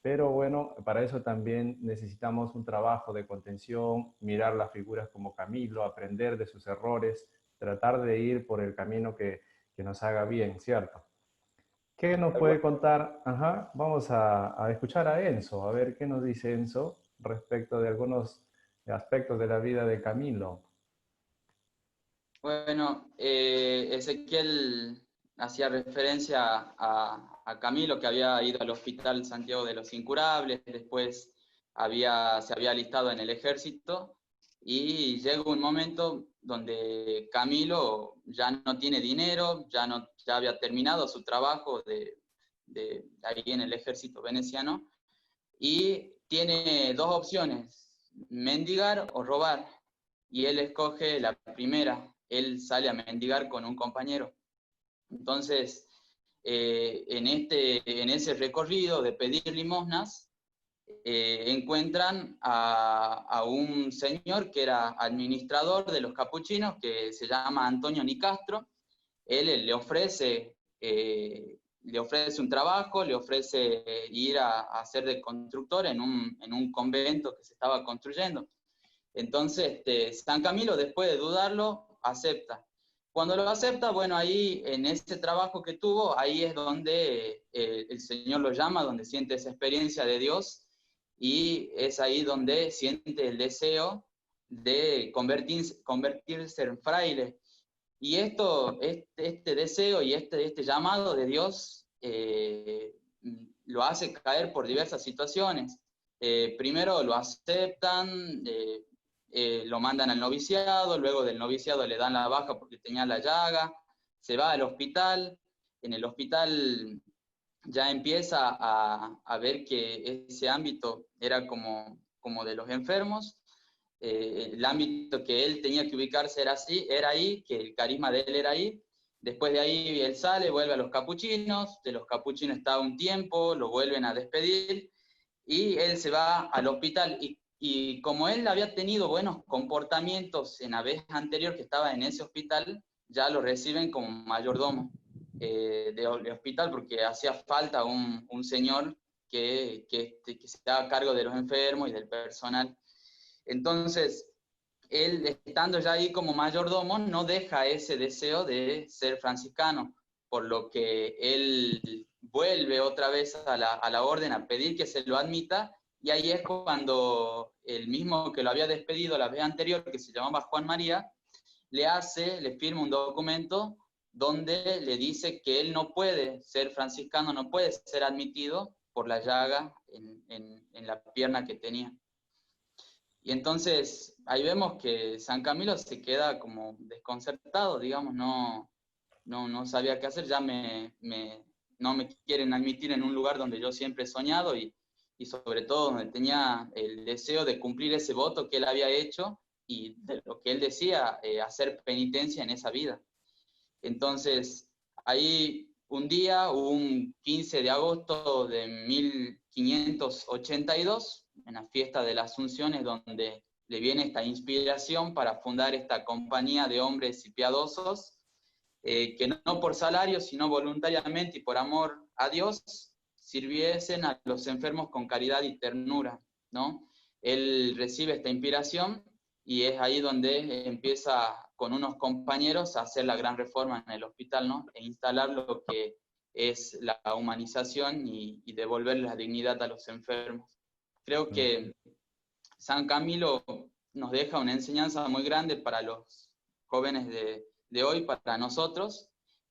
Pero bueno, para eso también necesitamos un trabajo de contención, mirar las figuras como Camilo, aprender de sus errores, tratar de ir por el camino que nos haga bien, ¿cierto? ¿Qué nos puede contar? Ajá, vamos a escuchar a Enzo, a ver qué nos dice Enzo respecto de algunos aspectos de la vida de Camilo. Bueno, Ezequiel hacía referencia a Camilo, que había ido al Hospital Santiago de los Incurables, después se había alistado en el ejército, y llega un momento donde Camilo ya no tiene dinero, ya había terminado su trabajo ahí en el ejército veneciano, y tiene dos opciones, mendigar o robar, y él escoge la primera, él sale a mendigar con un compañero. Entonces, en ese recorrido de pedir limosnas, encuentran a un señor que era administrador de los capuchinos, que se llama Antonio Nicastro. Él le ofrece un trabajo, le ofrece ir a ser de constructor en un convento que se estaba construyendo. Entonces, San Camilo, después de dudarlo, acepta. Cuando lo acepta, bueno, ahí en ese trabajo que tuvo, ahí es donde el Señor lo llama, donde siente esa experiencia de Dios, y es ahí donde siente el deseo de convertirse en fraile. Y este deseo y este llamado de Dios lo hace caer por diversas situaciones. Primero lo aceptan, lo mandan al noviciado, luego del noviciado le dan la baja porque tenía la llaga, se va al hospital, en el hospital ya empieza a ver que ese ámbito era como de los enfermos, el ámbito que él tenía que ubicarse era ahí, que el carisma de él era ahí. Después de ahí él sale, vuelve a los capuchinos, de los capuchinos está un tiempo, lo vuelven a despedir, y él se va al hospital, y como él había tenido buenos comportamientos en la vez anterior que estaba en ese hospital, ya lo reciben como mayordomo de hospital, porque hacía falta un señor que se haga cargo de los enfermos y del personal. Entonces, él estando ya ahí como mayordomo, no deja ese deseo de ser franciscano, por lo que él vuelve otra vez a la orden a pedir que se lo admita, y ahí es cuando el mismo que lo había despedido la vez anterior, que se llamaba Juan María, le firma un documento donde le dice que él no puede ser franciscano, no puede ser admitido por la llaga en la pierna que tenía. Y entonces ahí vemos que San Camilo se queda como desconcertado, digamos, no sabía qué hacer, ya no me quieren admitir en un lugar donde yo siempre he soñado, y sobre todo donde tenía el deseo de cumplir ese voto que él había hecho y de lo que él decía, hacer penitencia en esa vida. Entonces ahí un día, un 15 de agosto de 1582, en la fiesta de la Asunción, es donde le viene esta inspiración para fundar esta compañía de hombres y piadosos, que no por salario, sino voluntariamente y por amor a Dios, sirviesen a los enfermos con caridad y ternura, ¿no? Él recibe esta inspiración y es ahí donde empieza con unos compañeros a hacer la gran reforma en el hospital, ¿no? E instalar lo que es la humanización y devolver la dignidad a los enfermos. Creo que San Camilo nos deja una enseñanza muy grande para los jóvenes de hoy, para nosotros,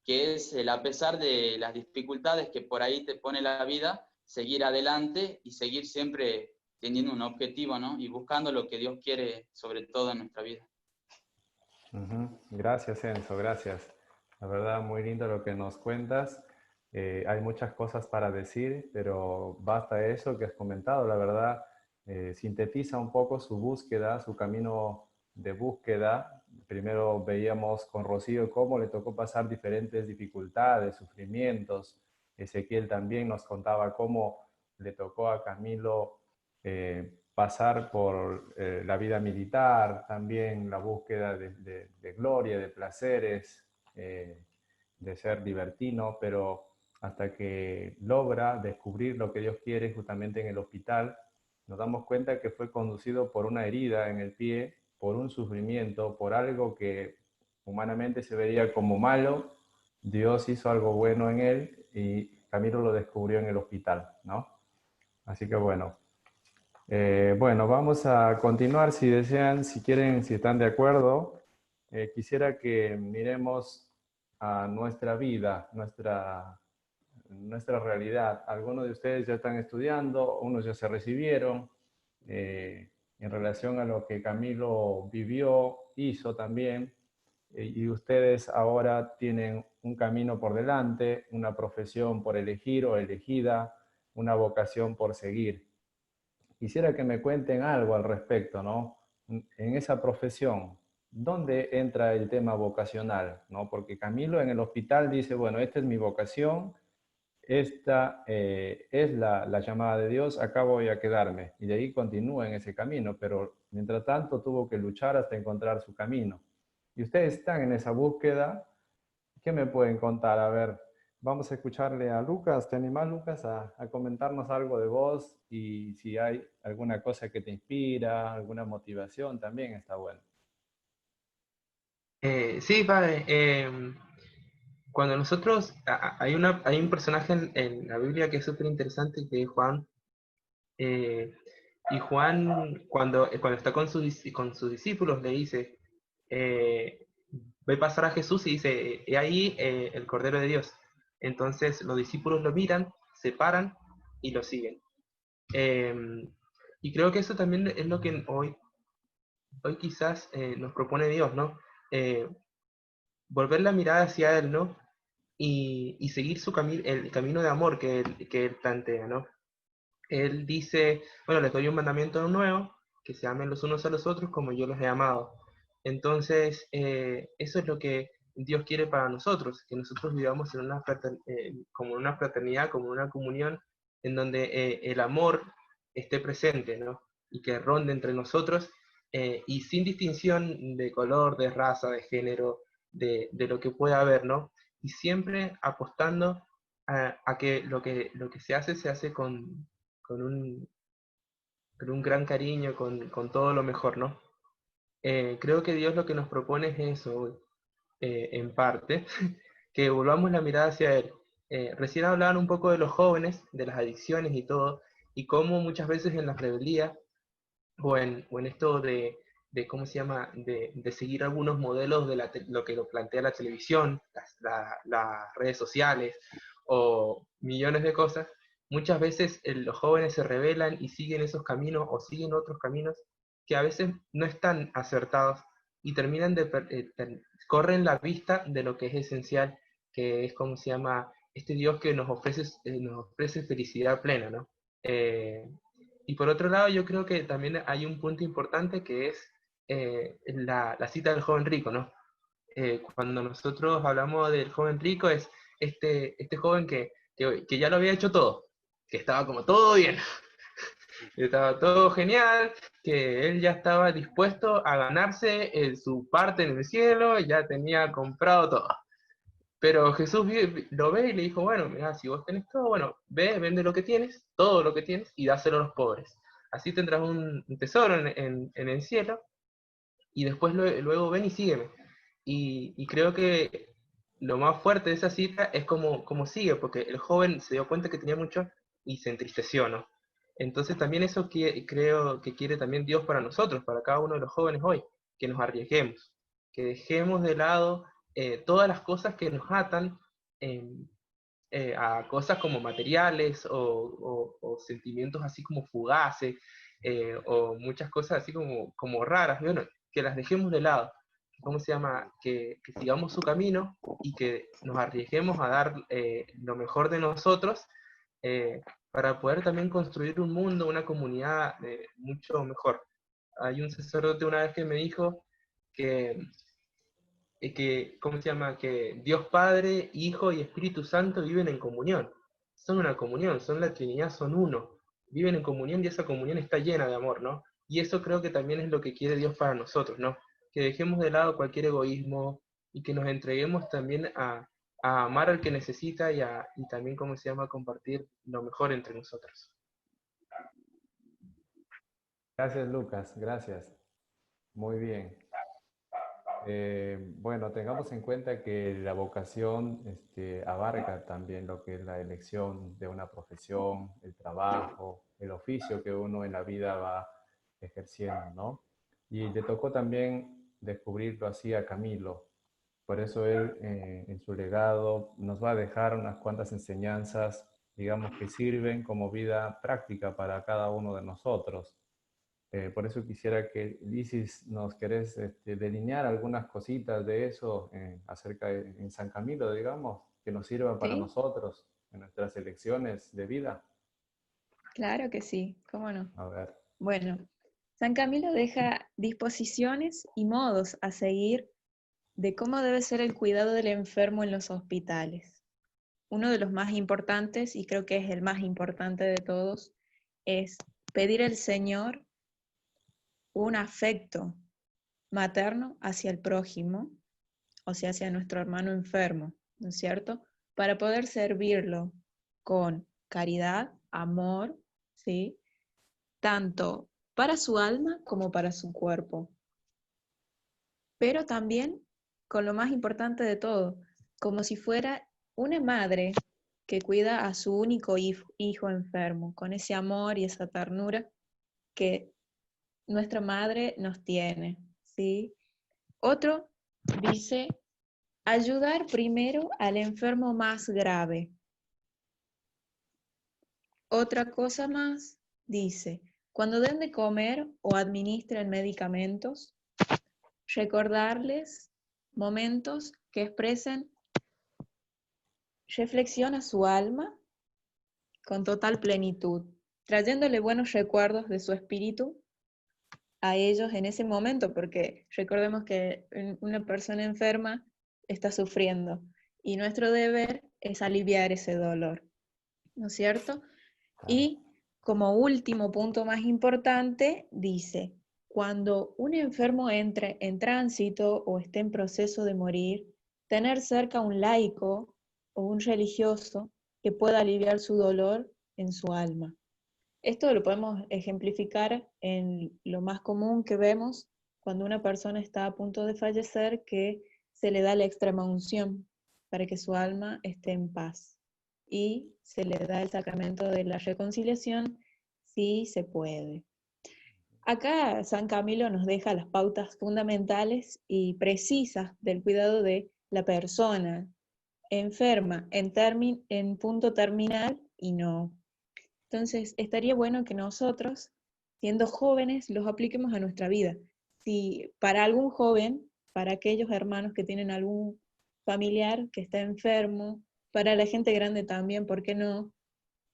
que es el, a pesar de las dificultades que por ahí te pone la vida, seguir adelante y seguir siempre teniendo un objetivo, ¿no? Y buscando lo que Dios quiere sobre todo en nuestra vida. Gracias, Enzo, gracias. La verdad, muy lindo lo que nos cuentas. Hay muchas cosas para decir, pero basta eso que has comentado. La verdad, sintetiza un poco su búsqueda, su camino de búsqueda. Primero veíamos con Rocío cómo le tocó pasar diferentes dificultades, sufrimientos. Ezequiel también nos contaba cómo le tocó a Camilo pasar por la vida militar, también la búsqueda de gloria, de placeres, de ser libertino, pero hasta que logra descubrir lo que Dios quiere justamente en el hospital, nos damos cuenta que fue conducido por una herida en el pie, por un sufrimiento, por algo que humanamente se veía como malo. Dios hizo algo bueno en él y Camilo lo descubrió en el hospital, ¿no? Así que bueno. Bueno, vamos a continuar si desean, si quieren, si están de acuerdo. Quisiera que miremos a nuestra vida, nuestra realidad. Algunos de ustedes ya están estudiando, unos ya se recibieron, en relación a lo que Camilo vivió, hizo también, y ustedes ahora tienen un camino por delante, una profesión por elegir o elegida, una vocación por seguir. Quisiera que me cuenten algo al respecto, ¿no? En esa profesión, ¿dónde entra el tema vocacional, ¿no? Porque Camilo en el hospital dice, bueno, esta es mi vocación, esta es la llamada de Dios, acá voy a quedarme. Y de ahí continúa en ese camino, pero mientras tanto tuvo que luchar hasta encontrar su camino. Y ustedes están en esa búsqueda. ¿Qué me pueden contar? A ver, vamos a escucharle a Lucas. ¿Te animás, Lucas, a comentarnos algo de vos? Y si hay alguna cosa que te inspira, alguna motivación, también está bueno. Sí, padre. Cuando nosotros, hay un personaje en la Biblia que es súper interesante, que es Juan. eh, y Juan, cuando está con sus discípulos, le dice, ve a pasar a Jesús y dice, he ahí el Cordero de Dios. Entonces los discípulos lo miran, se paran y lo siguen. Eh, y creo que eso también es lo que hoy quizás nos propone Dios, ¿no? Eh, Volver la mirada hacia Él, ¿no? Y seguir el camino de amor que él plantea, ¿no? Él dice, bueno, les doy un mandamiento nuevo, que se amen los unos a los otros como yo los he amado. Entonces, eso es lo que Dios quiere para nosotros, que nosotros vivamos en como una fraternidad, como una comunión, en donde el amor esté presente, ¿no? Y que ronde entre nosotros, y sin distinción de color, de raza, de género, de lo que pueda haber, ¿no? Y siempre apostando a que lo que se hace con con un gran cariño, con todo lo mejor, ¿no? Creo que Dios lo que nos propone es eso, en parte, que volvamos la mirada hacia Él. Recién hablaban un poco de los jóvenes, de las adicciones y todo, y cómo muchas veces en la rebeldía o en esto ¿cómo se llama?, de seguir algunos modelos de lo que lo plantea la televisión, las redes sociales o millones de cosas, muchas veces los jóvenes se rebelan y siguen esos caminos o siguen otros caminos que a veces no están acertados y terminan corren la vista de lo que es esencial, que es, ¿cómo se llama?, este Dios que nos ofrece felicidad plena, ¿no? Y por otro lado, yo creo que también hay un punto importante que es la cita del joven rico, ¿no? Cuando nosotros hablamos del joven rico, es este joven que ya lo había hecho todo, que estaba como todo bien, estaba todo genial, que él ya estaba dispuesto a ganarse su parte en el cielo, ya tenía comprado todo. Pero Jesús lo ve y le dijo, bueno, mira, si vos tenés todo, bueno, ve, vende lo que tienes, todo lo que tienes, y dáselo a los pobres. Así tendrás un tesoro en el cielo, y después luego ven y sígueme. Y creo que lo más fuerte de esa cita es como sigue, porque el joven se dio cuenta que tenía mucho y se entristeció, ¿no? Entonces también eso creo que quiere también Dios para nosotros, para cada uno de los jóvenes hoy, que nos arriesguemos, que dejemos de lado todas las cosas que nos atan a cosas como materiales o sentimientos así como fugaces, o muchas cosas así como raras, bueno, que las dejemos de lado. ¿Cómo se llama? Que sigamos su camino y que nos arriesguemos a dar lo mejor de nosotros, para poder también construir un mundo, una comunidad mucho mejor. Hay un sacerdote una vez que me dijo que ¿cómo se llama? Que Dios Padre, Hijo y Espíritu Santo viven en comunión. Son una comunión, son la Trinidad, son uno. Viven en comunión y esa comunión está llena de amor, ¿no? Y eso creo que también es lo que quiere Dios para nosotros, ¿no? Que dejemos de lado cualquier egoísmo y que nos entreguemos también a amar al que necesita y también, ¿cómo se llama?, compartir lo mejor entre nosotros. Gracias, Lucas. Gracias. Muy bien. Bueno, tengamos en cuenta que la vocación abarca también lo que es la elección de una profesión, el trabajo, el oficio que uno en la vida va ejerciendo, ¿no? Y le tocó también descubrirlo así a Camilo. Por eso él, en su legado, nos va a dejar unas cuantas enseñanzas, digamos, que sirven como vida práctica para cada uno de nosotros. Por eso quisiera que, Isis, nos querés delinear algunas cositas de eso acerca en San Camilo, digamos, que nos sirva para ¿Sí? nosotros en nuestras elecciones de vida. Claro que sí, ¿cómo no? A ver. Bueno, San Camilo deja disposiciones y modos a seguir de cómo debe ser el cuidado del enfermo en los hospitales. Uno de los más importantes, y creo que es el más importante de todos, es pedir al Señor un afecto materno hacia el prójimo, o sea, hacia nuestro hermano enfermo, ¿no es cierto? Para poder servirlo con caridad, amor, ¿sí? Tanto para su alma como para su cuerpo. Pero también, con lo más importante de todo, como si fuera una madre que cuida a su único hijo enfermo, con ese amor y esa ternura que nuestra madre nos tiene, ¿sí? Otro dice, ayudar primero al enfermo más grave. Otra cosa más dice, cuando den de comer o administren medicamentos, recordarles momentos que expresen reflexión a su alma con total plenitud, trayéndole buenos recuerdos de su espíritu a ellos en ese momento, porque recordemos que una persona enferma está sufriendo y nuestro deber es aliviar ese dolor, ¿no es cierto? Y como último punto más importante, dice, cuando un enfermo entre en tránsito o esté en proceso de morir, tener cerca un laico o un religioso que pueda aliviar su dolor en su alma. Esto lo podemos ejemplificar en lo más común que vemos cuando una persona está a punto de fallecer, que se le da la extrema unción para que su alma esté en paz. Y se le da el sacramento de la reconciliación si se puede. Acá San Camilo nos deja las pautas fundamentales y precisas del cuidado de la persona enferma en punto terminal y no. Entonces, estaría bueno que nosotros, siendo jóvenes, los apliquemos a nuestra vida. Si para algún joven, para aquellos hermanos que tienen algún familiar que está enfermo, para la gente grande también, ¿por qué no?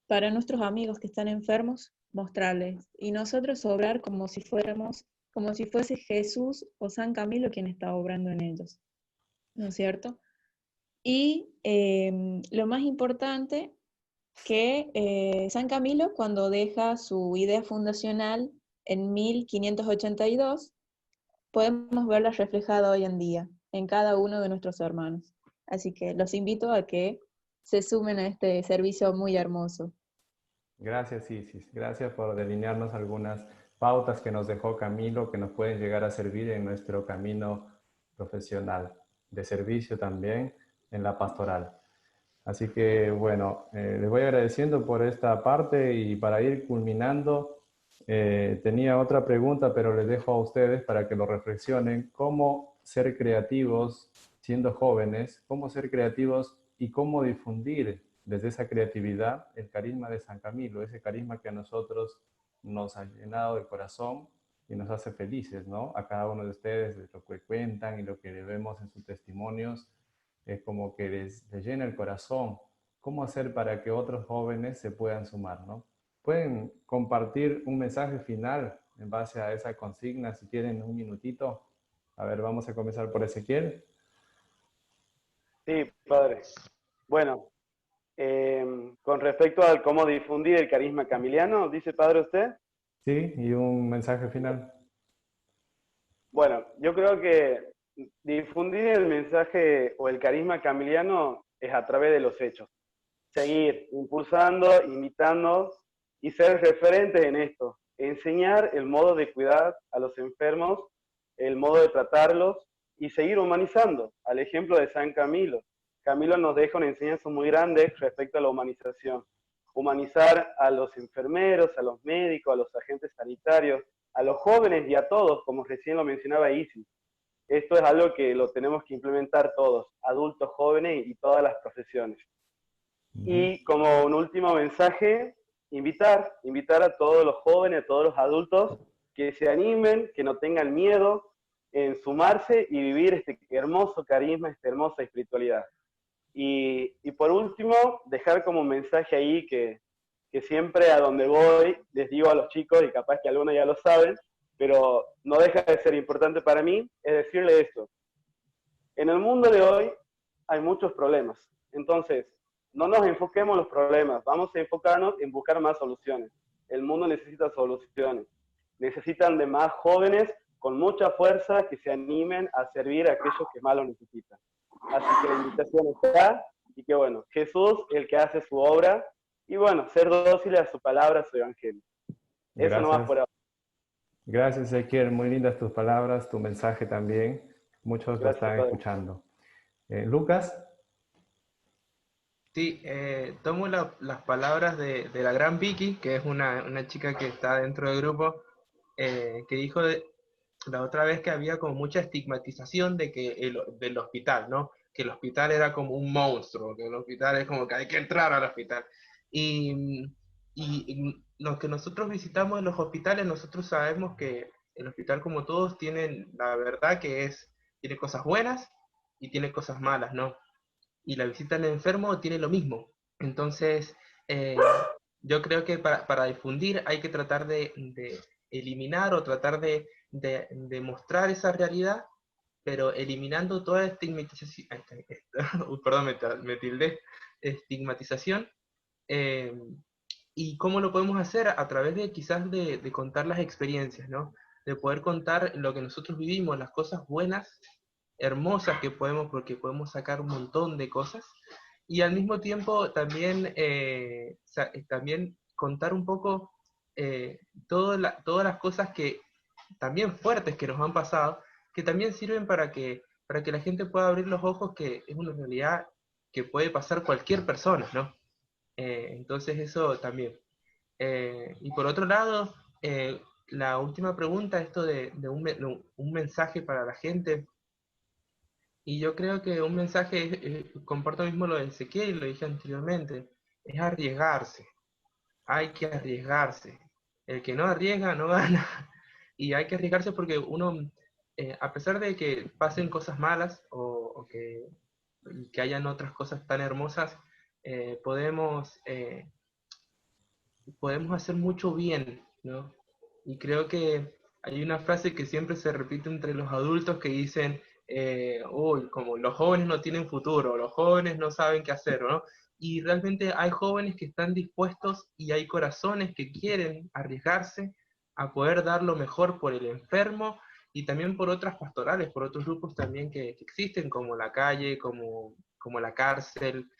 Para nuestros amigos que están enfermos, mostrarles. Y nosotros obrar como si fuéramos, como si fuese Jesús o San Camilo quien está obrando en ellos. ¿No es cierto? Y lo más importante que San Camilo, cuando deja su idea fundacional en 1582, podemos verla reflejada hoy en día en cada uno de nuestros hermanos. Así que los invito a que se sumen a este servicio muy hermoso. Gracias, Isis. Gracias por delinearnos algunas pautas que nos dejó Camilo, que nos pueden llegar a servir en nuestro camino profesional, de servicio también en la pastoral. Así que, bueno, les voy agradeciendo por esta parte y para ir culminando, tenía otra pregunta, pero les dejo a ustedes para que lo reflexionen. ¿Cómo ser creativos siendo jóvenes? ¿Cómo ser creativos y cómo difundir desde esa creatividad el carisma de San Camilo, ese carisma que a nosotros nos ha llenado el corazón y nos hace felices, ¿no? A cada uno de ustedes, de lo que cuentan y lo que vemos en sus testimonios, es como que les llena el corazón. ¿Cómo hacer para que otros jóvenes se puedan sumar, ¿no? Pueden compartir un mensaje final en base a esa consigna, si tienen un minutito. A ver, vamos a comenzar por Ezequiel. Sí, padre. Bueno, con respecto al cómo difundir el carisma camiliano, dice padre usted. Sí, y un mensaje final. Bueno, yo creo que difundir el mensaje o el carisma camiliano es a través de los hechos. Seguir impulsando, imitando y ser referentes en esto. Enseñar el modo de cuidar a los enfermos, el modo de tratarlos y seguir humanizando, al ejemplo de San Camilo. Camilo nos deja una enseñanza muy grande respecto a la humanización. Humanizar a los enfermeros, a los médicos, a los agentes sanitarios, a los jóvenes y a todos, como recién lo mencionaba Isis. esto es algo que lo tenemos que implementar todos, adultos, jóvenes y todas las profesiones. Y como un último mensaje, invitar a todos los jóvenes, a todos los adultos que se animen, que no tengan miedo en sumarse y vivir este hermoso carisma, esta hermosa espiritualidad. Y por último, dejar como un mensaje ahí que siempre a donde voy les digo a los chicos, y capaz que algunos ya lo saben, pero no deja de ser importante para mí, es decirle esto. En el mundo de hoy hay muchos problemas, entonces no nos enfoquemos en los problemas, vamos a enfocarnos en buscar más soluciones. El mundo necesita soluciones, necesitan de más jóvenes con mucha fuerza que se animen a servir a aquellos que más lo necesitan. Así que la invitación está, y que bueno, Jesús, el que hace su obra, y bueno, ser dóciles a su palabra, a su evangelio. Eso nomás por ahora. Gracias, Ezequiel. Muy lindas tus palabras, tu mensaje también. Muchos lo están escuchando. Lucas. Sí, tomo las palabras de la gran Vicky, que es una chica que está dentro del grupo, que dijo la otra vez que había como mucha estigmatización del hospital, ¿no? Que el hospital era como un monstruo, que el hospital es como que hay que entrar al hospital. Y los que nosotros visitamos en los hospitales, nosotros sabemos que el hospital, como todos, tienen la verdad que tiene cosas buenas y tiene cosas malas, ¿no? Y la visita al enfermo tiene lo mismo. Entonces, yo creo que para difundir hay que tratar de eliminar o tratar de mostrar esa realidad, pero eliminando toda estigmatización, perdón, me tildé, estigmatización. ¿Y cómo lo podemos hacer? A través de quizás de contar las experiencias, ¿no? De poder contar lo que nosotros vivimos, las cosas buenas, hermosas que podemos, porque podemos sacar un montón de cosas, y al mismo tiempo también, también contar un poco todas las cosas que también fuertes que nos han pasado, que también sirven para que la gente pueda abrir los ojos, que es una realidad que puede pasar cualquier persona, ¿no? Entonces eso también. Y por otro lado, la última pregunta, esto de un mensaje para la gente, y yo creo que un mensaje, comparto mismo lo de Ezequiel y lo dije anteriormente, es arriesgarse. Hay que arriesgarse. El que no arriesga no gana. Y hay que arriesgarse porque uno, a pesar de que pasen cosas malas o que hayan otras cosas tan hermosas, podemos hacer mucho bien, ¿no? Y creo que hay una frase que siempre se repite entre los adultos que dicen, uy, como los jóvenes no tienen futuro, los jóvenes no saben qué hacer, ¿no? Y realmente hay jóvenes que están dispuestos y hay corazones que quieren arriesgarse a poder dar lo mejor por el enfermo y también por otras pastorales, por otros grupos también que existen, como la calle, como la cárcel.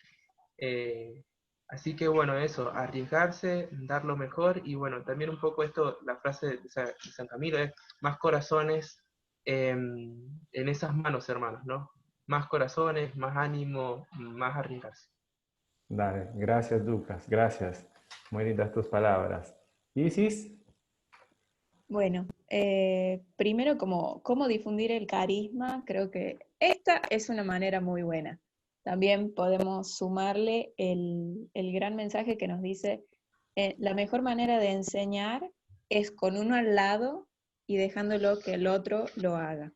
Así que bueno, eso, arriesgarse, dar lo mejor, y bueno, también un poco esto, la frase de San Camilo es, más corazones en esas manos, hermanos, ¿no? Más corazones, más ánimo, más arriesgarse. Dale, gracias Lucas, gracias. Muy lindas tus palabras. Isis. Bueno, primero cómo difundir el carisma, creo que esta es una manera muy buena. También podemos sumarle el gran mensaje que nos dice, la mejor manera de enseñar es con uno al lado y dejándolo que el otro lo haga.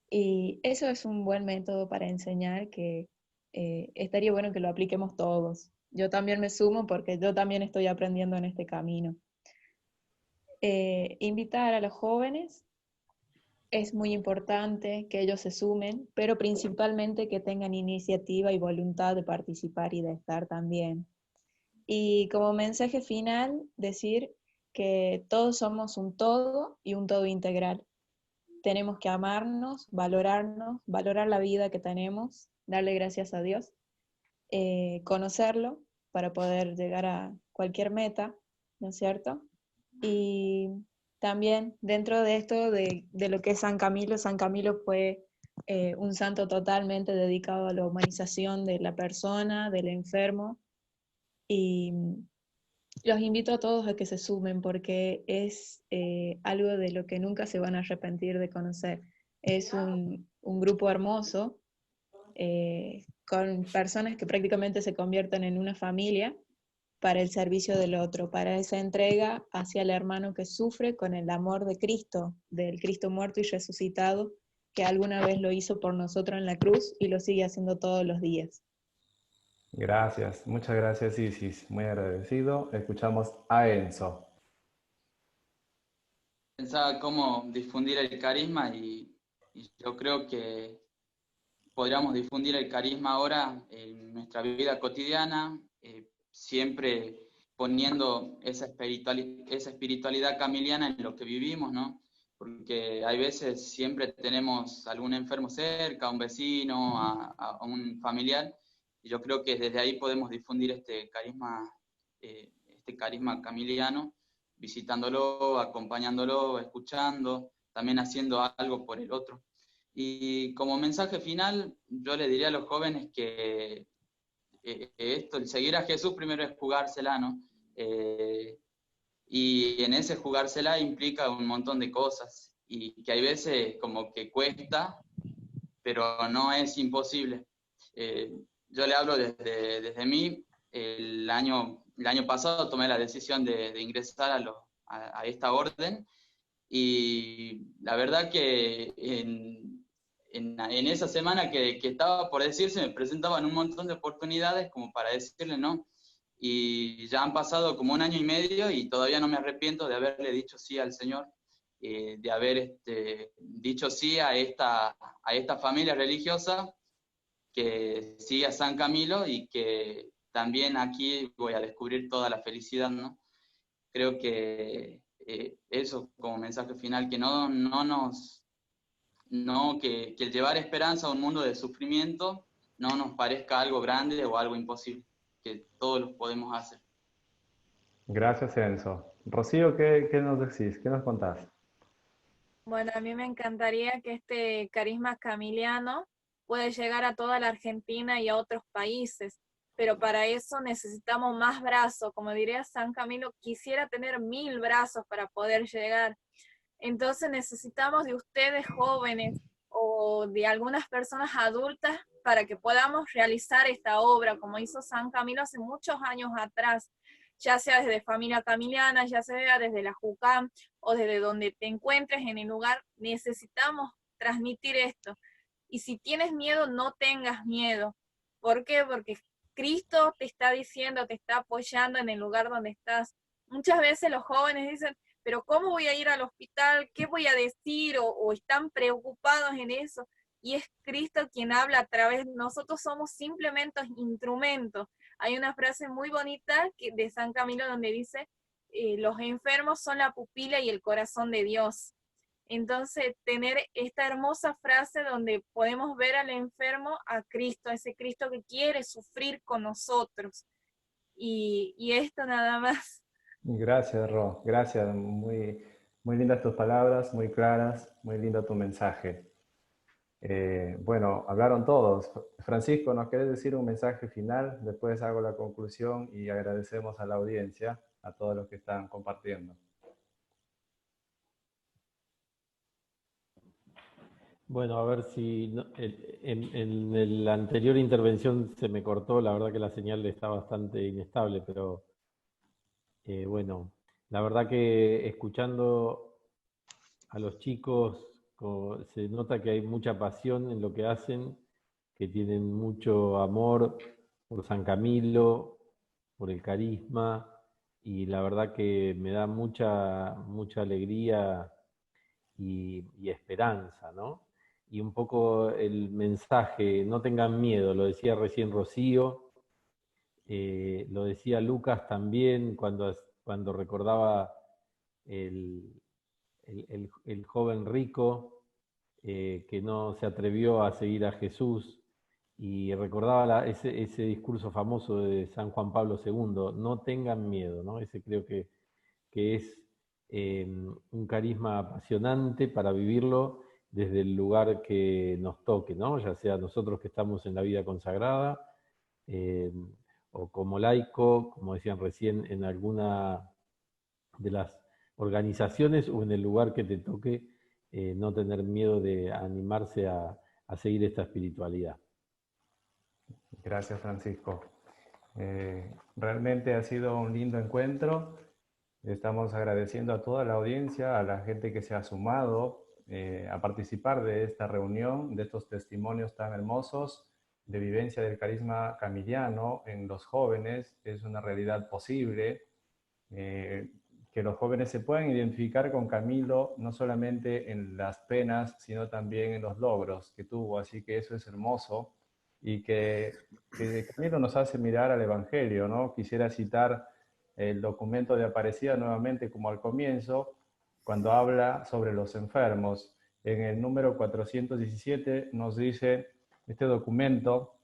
Y eso es un buen método para enseñar que estaría bueno que lo apliquemos todos. Yo también me sumo porque yo también estoy aprendiendo en este camino. Invitar a los jóvenes, es muy importante que ellos se sumen, pero principalmente que tengan iniciativa y voluntad de participar y de estar también. Y como mensaje final, decir que todos somos un todo y un todo integral. Tenemos que amarnos, valorar la vida que tenemos, darle gracias a Dios, conocerlo para poder llegar a cualquier meta, ¿no es cierto? Y también dentro de esto, de lo que es San Camilo fue un santo totalmente dedicado a la humanización de la persona, del enfermo, y los invito a todos a que se sumen porque es algo de lo que nunca se van a arrepentir de conocer. Es un grupo hermoso, con personas que prácticamente se convierten en una familia para el servicio del otro, para esa entrega hacia el hermano que sufre con el amor de Cristo, del Cristo muerto y resucitado, que alguna vez lo hizo por nosotros en la cruz y lo sigue haciendo todos los días. Gracias, muchas gracias Isis, muy agradecido. Escuchamos a Enzo. Pensaba cómo difundir el carisma y yo creo que podríamos difundir el carisma ahora en nuestra vida cotidiana, siempre poniendo esa espiritualidad camiliana en lo que vivimos, ¿no? Porque hay veces siempre tenemos algún enfermo cerca, a un vecino, a un familiar, y yo creo que desde ahí podemos difundir este carisma camiliano, visitándolo, acompañándolo, escuchando, también haciendo algo por el otro. Y como mensaje final, yo le diría a los jóvenes que el seguir a Jesús primero es jugársela, ¿no? Y en ese jugársela implica un montón de cosas, y que hay veces como que cuesta, pero no es imposible. Yo le hablo desde mí. El año pasado tomé la decisión de ingresar a esta orden, y la verdad que en esa semana que estaba por decirse, me presentaban un montón de oportunidades como para decirle no. Y ya han pasado como 1 año y medio y todavía no me arrepiento de haberle dicho sí al Señor, de haber dicho sí a esta familia religiosa que sigue a San Camilo, y que también aquí voy a descubrir toda la felicidad, ¿no? Creo que eso como mensaje final, que que el llevar esperanza a un mundo de sufrimiento no nos parezca algo grande o algo imposible, que todos lo podemos hacer. Gracias Enzo. Rocío, ¿qué nos decís? ¿Qué nos contás? Bueno, a mí me encantaría que este carisma camiliano pueda llegar a toda la Argentina y a otros países, pero para eso necesitamos más brazos. Como diría San Camilo, quisiera tener 1000 brazos para poder llegar. Entonces necesitamos de ustedes jóvenes o de algunas personas adultas para que podamos realizar esta obra, como hizo San Camilo hace muchos años atrás, ya sea desde Familia Camiliana, ya sea desde la JUCAM o desde donde te encuentres en el lugar. Necesitamos transmitir esto. Y si tienes miedo, no tengas miedo. ¿Por qué? Porque Cristo te está diciendo, te está apoyando en el lugar donde estás. Muchas veces los jóvenes dicen, pero ¿cómo voy a ir al hospital? ¿Qué voy a decir? O están preocupados en eso. Y es Cristo quien habla a través de nosotros, somos simplemente instrumentos. Hay una frase muy bonita de San Camilo donde dice, los enfermos son la pupila y el corazón de Dios. Entonces, tener esta hermosa frase donde podemos ver al enfermo a Cristo, a ese Cristo que quiere sufrir con nosotros. Y esto nada más. Gracias, Ro. Gracias. Muy, muy lindas tus palabras, muy claras, muy lindo tu mensaje. Bueno, hablaron todos. Francisco, ¿nos querés decir un mensaje final? Después hago la conclusión y agradecemos a la audiencia, a todos los que están compartiendo. Bueno, a ver si en la anterior intervención se me cortó, la verdad que la señal está bastante inestable, pero bueno, la verdad que escuchando a los chicos se nota que hay mucha pasión en lo que hacen, que tienen mucho amor por San Camilo, por el carisma, y la verdad que me da mucha alegría y esperanza, ¿no? Y un poco el mensaje, no tengan miedo, lo decía recién Rocío, lo decía Lucas también cuando recordaba el joven rico que no se atrevió a seguir a Jesús, y recordaba ese discurso famoso de San Juan Pablo II, no tengan miedo, ¿no? Ese creo que es un carisma apasionante para vivirlo desde el lugar que nos toque, ¿no? Ya sea nosotros que estamos en la vida consagrada, o como laico, como decían recién, en alguna de las organizaciones o en el lugar que te toque no tener miedo de animarse a seguir esta espiritualidad. Gracias, Francisco. Realmente ha sido un lindo encuentro. Estamos agradeciendo a toda la audiencia, a la gente que se ha sumado a participar de esta reunión, de estos testimonios tan hermosos de vivencia del carisma camiliano en los jóvenes. Es una realidad posible, que los jóvenes se puedan identificar con Camilo, no solamente en las penas, sino también en los logros que tuvo. Así que eso es hermoso y que Camilo nos hace mirar al Evangelio, ¿no? Quisiera citar el documento de Aparecida nuevamente como al comienzo, cuando habla sobre los enfermos. En el número 417 nos dice este documento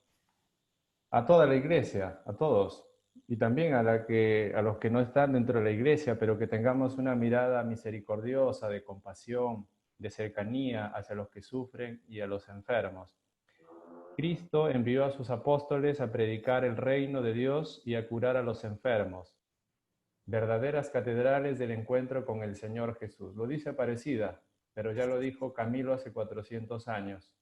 a toda la iglesia, a todos, y también a los que no están dentro de la iglesia, pero que tengamos una mirada misericordiosa, de compasión, de cercanía hacia los que sufren y a los enfermos. Cristo envió a sus apóstoles a predicar el reino de Dios y a curar a los enfermos. Verdaderas catedrales del encuentro con el Señor Jesús. Lo dice Aparecida, pero ya lo dijo Camilo hace 400 años,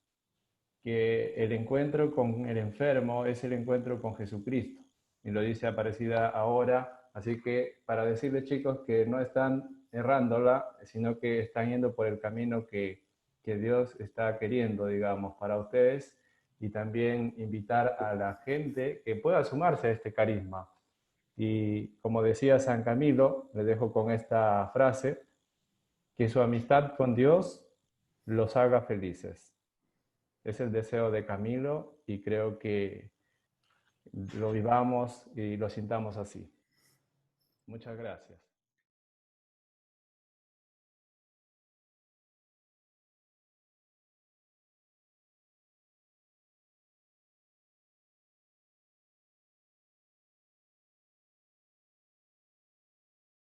que el encuentro con el enfermo es el encuentro con Jesucristo. Y lo dice Aparecida ahora, así que para decirles, chicos, que no están errándola, sino que están yendo por el camino que Dios está queriendo, digamos, para ustedes, y también invitar a la gente que pueda sumarse a este carisma. Y como decía San Camilo, le dejo con esta frase, que su amistad con Dios los haga felices. Es el deseo de Camilo y creo que lo vivamos y lo sintamos así. Muchas gracias.